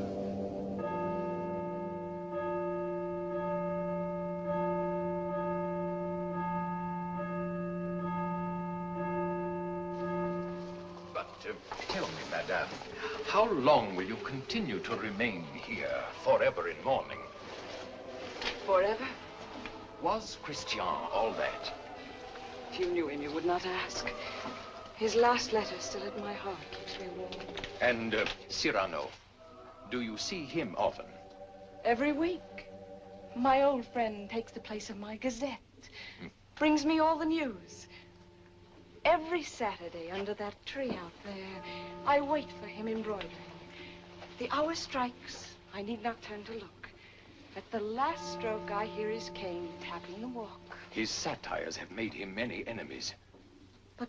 D: Tell me, madame, how long will you continue to remain here, forever in mourning?
E: Forever?
D: Was Christian all that?
E: If you knew him, you would not ask. His last letter still at my heart keeps me warm.
D: And Cyrano, do you see him often?
E: Every week. My old friend takes the place of my Gazette. Brings me all the news. Every Saturday under that tree out there, I wait for him embroidering. The hour strikes. I need not turn to look. At the last stroke, I hear his cane tapping the walk.
D: His satires have made him many enemies.
E: But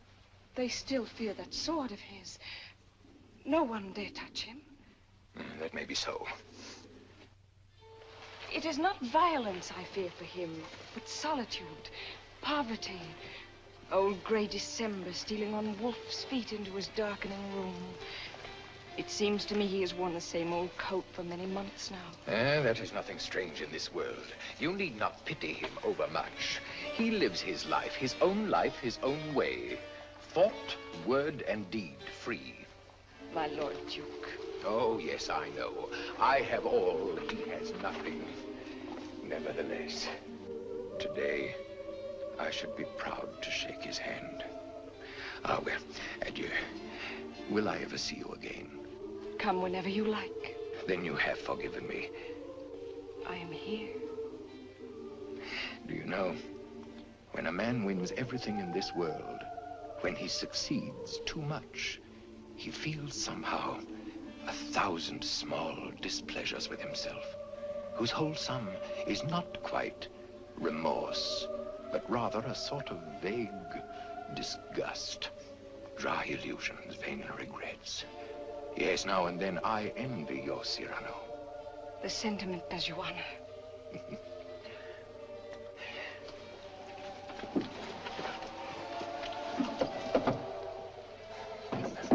E: they still fear that sword of his. No one dare touch him.
D: That may be so.
E: It is not violence I fear for him, but solitude, poverty. Old gray December stealing on wolf's feet into his darkening room. It seems to me he has worn the same old coat for many months now.
D: That is nothing strange in this world. You need not pity him overmuch. He lives his life, his own way. Thought, word, and deed free.
E: My Lord Duke.
D: Oh, yes, I know. I have all, he has nothing. Nevertheless, today, I should be proud to shake his hand. Ah, well, adieu. Will I ever see you again?
E: Come whenever you like.
D: Then you have forgiven me.
E: I am here.
D: Do you know, when a man wins everything in this world, when he succeeds too much, he feels somehow 1,000 small displeasures with himself, whose whole sum is not quite remorse, but rather a sort of vague disgust, dry illusions, vain regrets. Yes, now and then I envy your Cyrano.
E: The sentiment does you honor.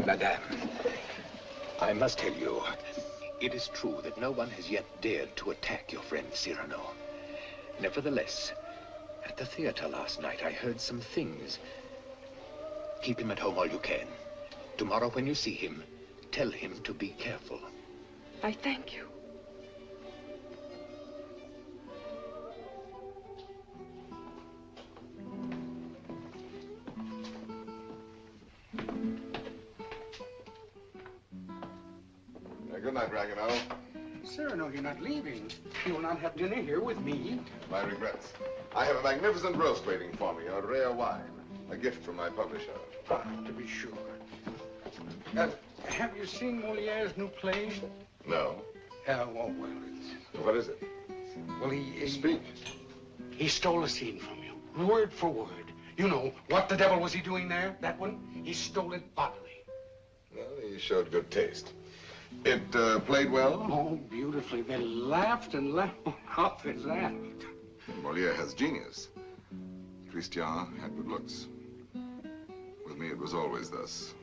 D: Madame, I must tell you, it is true that no one has yet dared to attack your friend Cyrano. Nevertheless, at the theater last night, I heard some things. Keep him at home all you can. Tomorrow, when you see him, tell him to be careful.
E: I thank you.
B: Good night, Ragueneau.
J: Cyrano, you're not leaving. You will not have dinner here with me.
B: My regrets. I have a magnificent roast waiting for me, a rare wine. A gift from my publisher.
J: Ah, to be sure. Have you seen Moliere's new play?
B: No.
J: Oh, well, it's...
B: What is it?
J: Well, he...
B: Speak.
J: He stole a scene from you, word for word. You know, what the devil was he doing there? That one? He stole it bodily.
B: Well, he showed good taste. It played well?
J: Oh, beautifully. They laughed and laughed. How is that?
B: Moliere has genius. Christian had good looks. With me, it was always thus.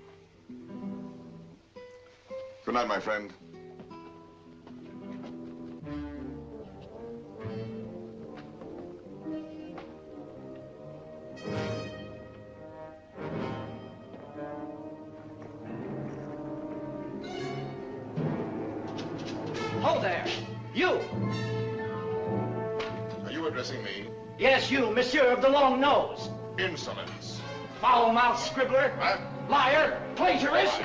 B: Good night, my friend.
G: Hold there. You.
B: Are you addressing me?
G: Yes, you, monsieur of the long nose.
B: Insolence.
G: Foul-mouthed scribbler.
B: What?
G: Liar. Plagiarist.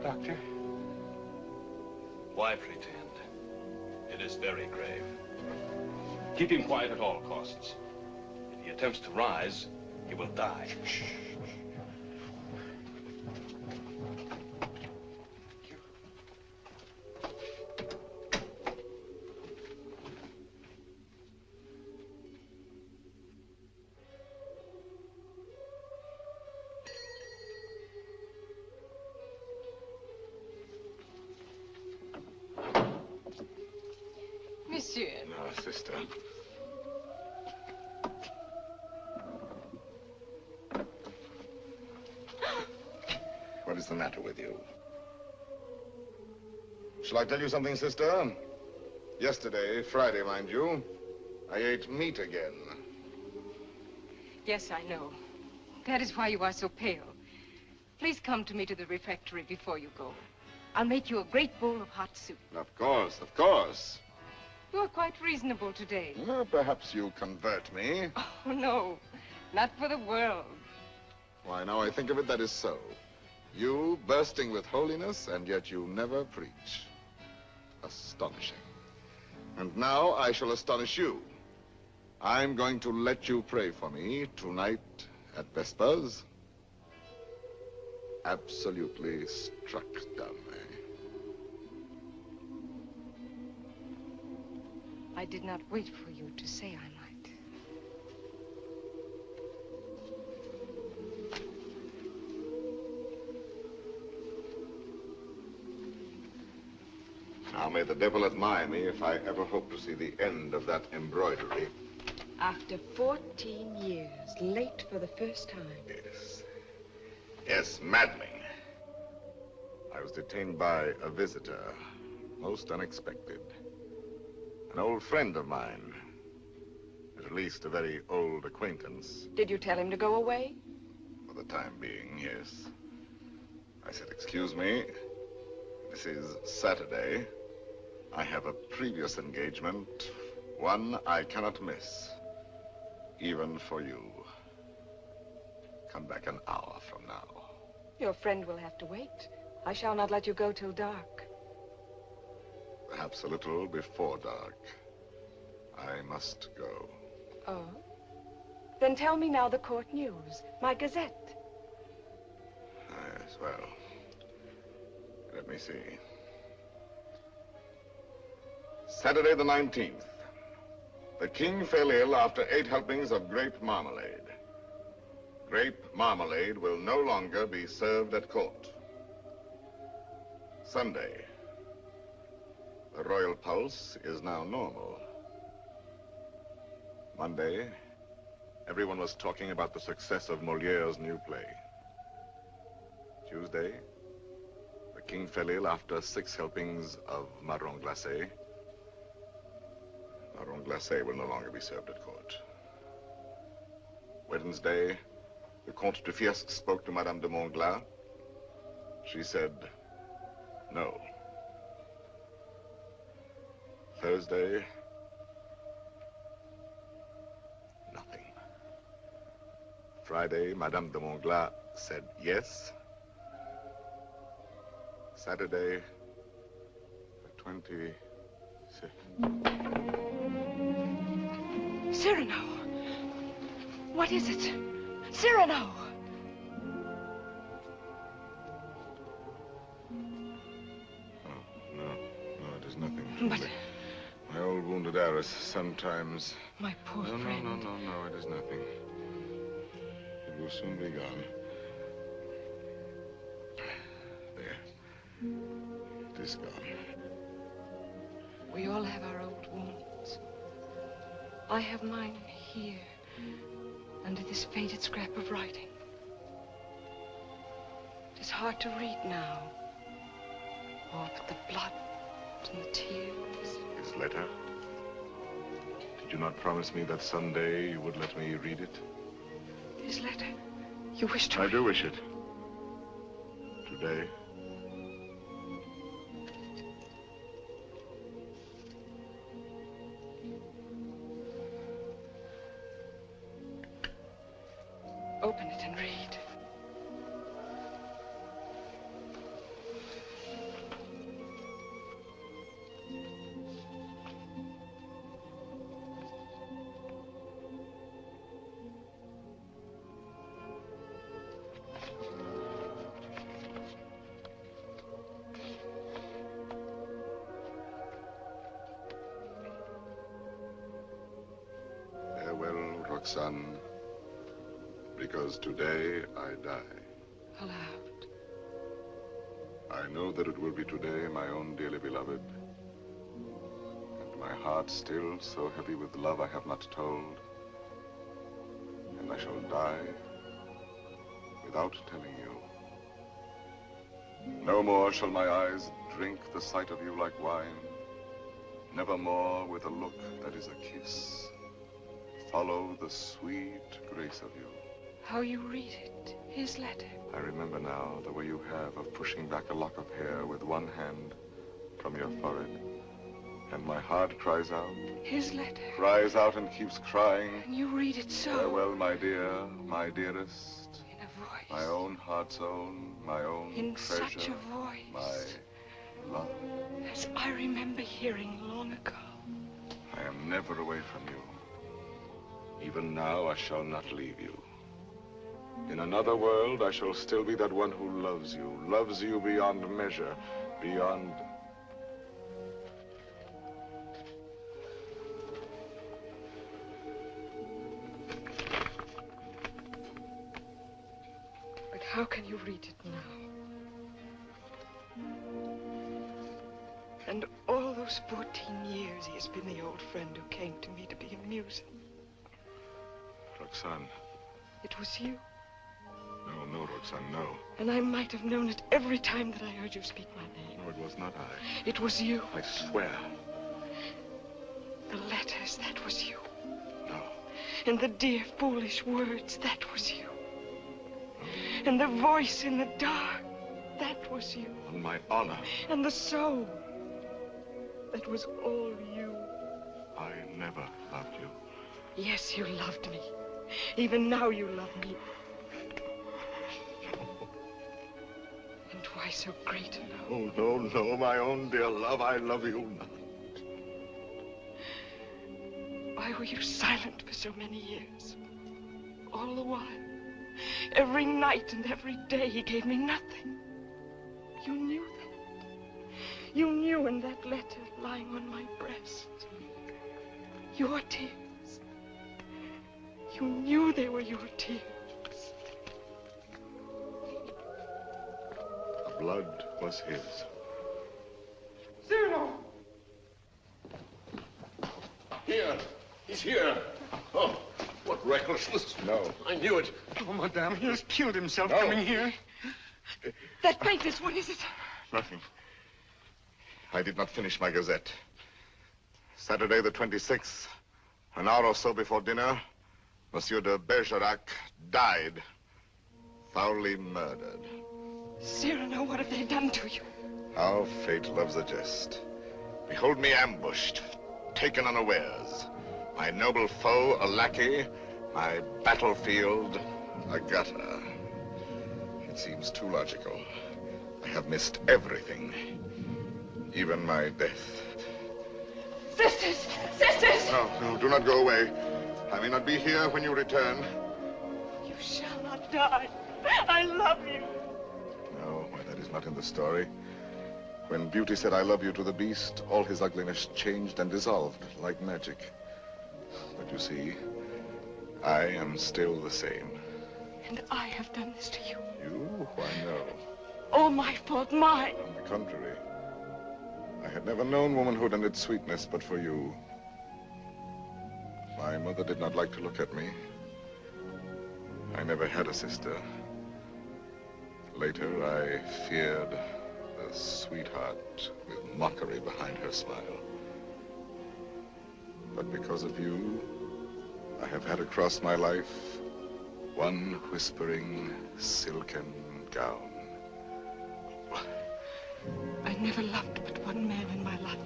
J: Doctor?
M: Why pretend? It is very grave. Keep him quiet at all costs. If he attempts to rise, he will die. Shh.
E: Monsieur.
B: No, sister. What is the matter with you? Shall I tell you something, sister? Yesterday, Friday, mind you, I ate meat again.
E: Yes, I know. That is why you are so pale. Please come to me to the refectory before you go. I'll make you a great bowl of hot soup.
B: Of course, of course.
E: You are quite reasonable today.
B: Well, perhaps you convert me.
E: Oh, no. Not for the world.
B: Why, now I think of it, that is so. You bursting with holiness, and yet you never preach. Astonishing. And now I shall astonish you. I'm going to let you pray for me tonight at Vespers. Absolutely struck dumb, eh?
E: I did not wait for you to say I might.
B: Now may the devil admire me if I ever hope to see the end of that embroidery.
E: After 14 years, late for the first time.
B: Yes. Yes, maddening. I was detained by a visitor, most unexpected. An old friend of mine. At least a very old acquaintance.
E: Did you tell him to go away?
B: For the time being, yes. I said, excuse me, this is Saturday. I have a previous engagement, one I cannot miss, even for you. Come back an hour from now.
E: Your friend will have to wait. I shall not let you go till dark.
B: Perhaps a little before dark. I must go.
E: Oh? Then tell me now the court news, my gazette.
B: Yes, well, let me see. Saturday the 19th. The king fell ill after 8 helpings of grape marmalade. Grape marmalade will no longer be served at court. Sunday. The royal pulse is now normal. Monday, everyone was talking about the success of Moliere's new play. Tuesday, the king fell ill after 6 helpings of marron glacé. Marron glacé will no longer be served at court. Wednesday, the Comte de Fiesque spoke to Madame de Montglat. She said, no. Thursday, nothing. Friday, Madame de Montglat said yes. Saturday, the 26th.
E: Cyrano! What is it? Cyrano!
B: No, it is nothing.
E: But...
B: My old wound Solidaris, sometimes...
E: My poor friend.
B: No, it is nothing. It will soon be gone. There. It is gone.
E: We all have our old wounds. I have mine here, under this faded scrap of writing. It is hard to read now. Oh, but the blood and the tears.
B: His letter? Did you not promise me that someday you would let me read it?
E: His letter? You wish to...
B: I do wish it. Today.
E: Open it and read.
B: Farewell, Roxane. Because today I die.
E: Aloud.
B: I know that it will be today, my own dearly beloved. And my heart still so heavy with love I have not told. And I shall die without telling you. No more shall my eyes drink the sight of you like wine. Never more with a look that is a kiss follow the sweet grace of you.
E: How you read it, his letter.
B: I remember now the way you have of pushing back a lock of hair with one hand from your forehead. And my heart cries out.
E: His letter.
B: Cries out and keeps crying.
E: And you read it so.
B: Farewell, my dear, my dearest.
E: In a voice.
B: My own heart's own, my own
E: in
B: treasure.
E: In such a voice.
B: My love.
E: As I remember hearing long ago.
B: I am never away from you. Even now, I shall not leave you. In another world, I shall still be that one who loves you beyond measure, beyond...
E: But how can you read it now? And all those 14 years, he has been the old friend who came to me to be amusing.
B: Roxane.
E: It was you.
B: No, Roxane, no.
E: And I might have known it every time that I heard you speak my name.
B: No, it was not I.
E: It was you.
B: I swear.
E: The letters, that was you.
B: No.
E: And the dear, foolish words, that was you. And the voice in the dark, that was you.
B: On my honor.
E: And the soul, that was all you.
B: I never loved you.
E: Yes, you loved me. Even now you love me. And why so great a love?
B: Oh, no, my own dear love, I love you not.
E: Why were you silent for so many years? All the while, every night and every day, he gave me nothing. You knew that. You knew in that letter lying on my breast. Your tears. You knew they were your tears.
B: The blood was his.
E: Cyrano!
M: Here. He's here. Oh, what recklessness.
B: No.
M: I knew it.
J: Oh, madame, he has killed himself coming here.
E: That paintless, what is it?
B: Nothing. I did not finish my gazette. Saturday the 26th, an hour or so before dinner, Monsieur de Bergerac died, foully murdered.
E: Cyrano, what have they done to you?
B: How fate loves a jest. Behold me ambushed, taken unawares. My noble foe, a lackey. My battlefield, a gutter. It seems too logical. I have missed everything, even my death.
E: Sisters! Sisters!
B: No, do not go away. I may not be here when you return.
E: You shall not die. I love you.
B: No, why, that is not in the story. When beauty said I love you to the beast, all his ugliness changed and dissolved like magic. But you see, I am still the same.
E: And I have done this to you.
B: You? Why, no.
E: All my fault, mine.
B: On the contrary. I had never known womanhood and its sweetness but for you. My mother did not like to look at me. I never had a sister. Later, I feared a sweetheart with mockery behind her smile. But because of you, I have had across my life one whispering silken gown.
E: I never loved but one man in my life.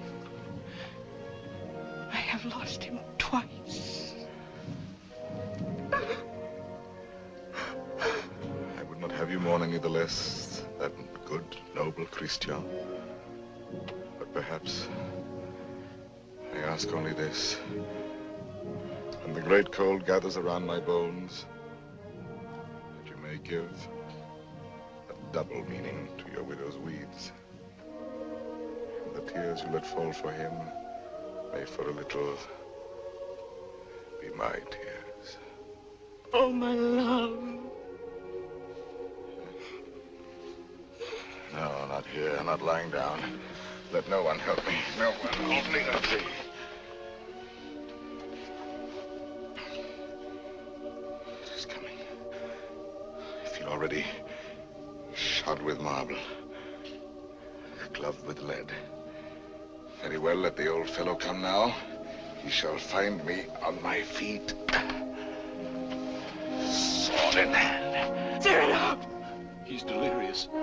E: I have lost him twice.
B: I would not have you mourn any the less, that good, noble Christian. But perhaps I ask only this. When the great cold gathers around my bones, that you may give a double meaning to your widow's weeds. And the tears you let fall for him may for a little be my tears.
E: Oh, my love.
B: No, not here, not lying down. Let no one help me. No one, only the tree. It is coming. I feel already shod with marble, gloved with lead. Very well, let the old fellow come now. He shall find me on my feet, sword in hand.
E: Cyrano!
M: He's delirious.
B: I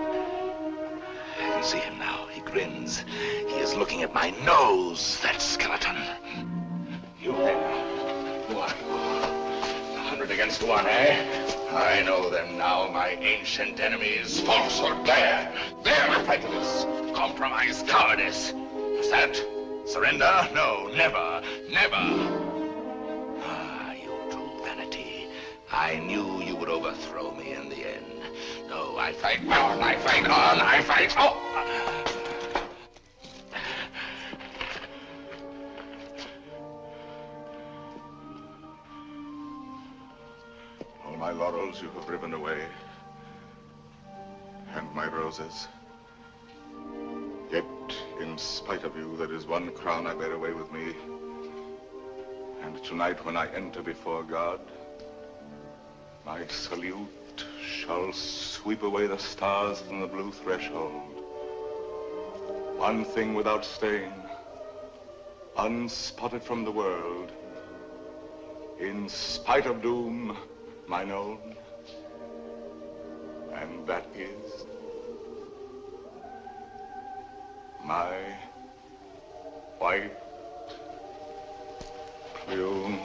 B: can see him now. He grins. He is looking at my nose, that skeleton.
M: You there? Who are you? 100 against 1, eh?
B: I know them now, my ancient enemies. Falsehood, there my prejudice. Compromise, cowardice. Is that surrender? No, never, never. Ah, you true vanity. I knew you would overthrow me in the end. No, I fight on, I fight on, I fight on. All my laurels you have riven away, and my roses. Yet, in spite of you, there is one crown I bear away with me. And tonight, when I enter before God, my salute shall sweep away the stars from the blue threshold. One thing without stain, unspotted from the world, in spite of doom, mine own, and that is my white plume.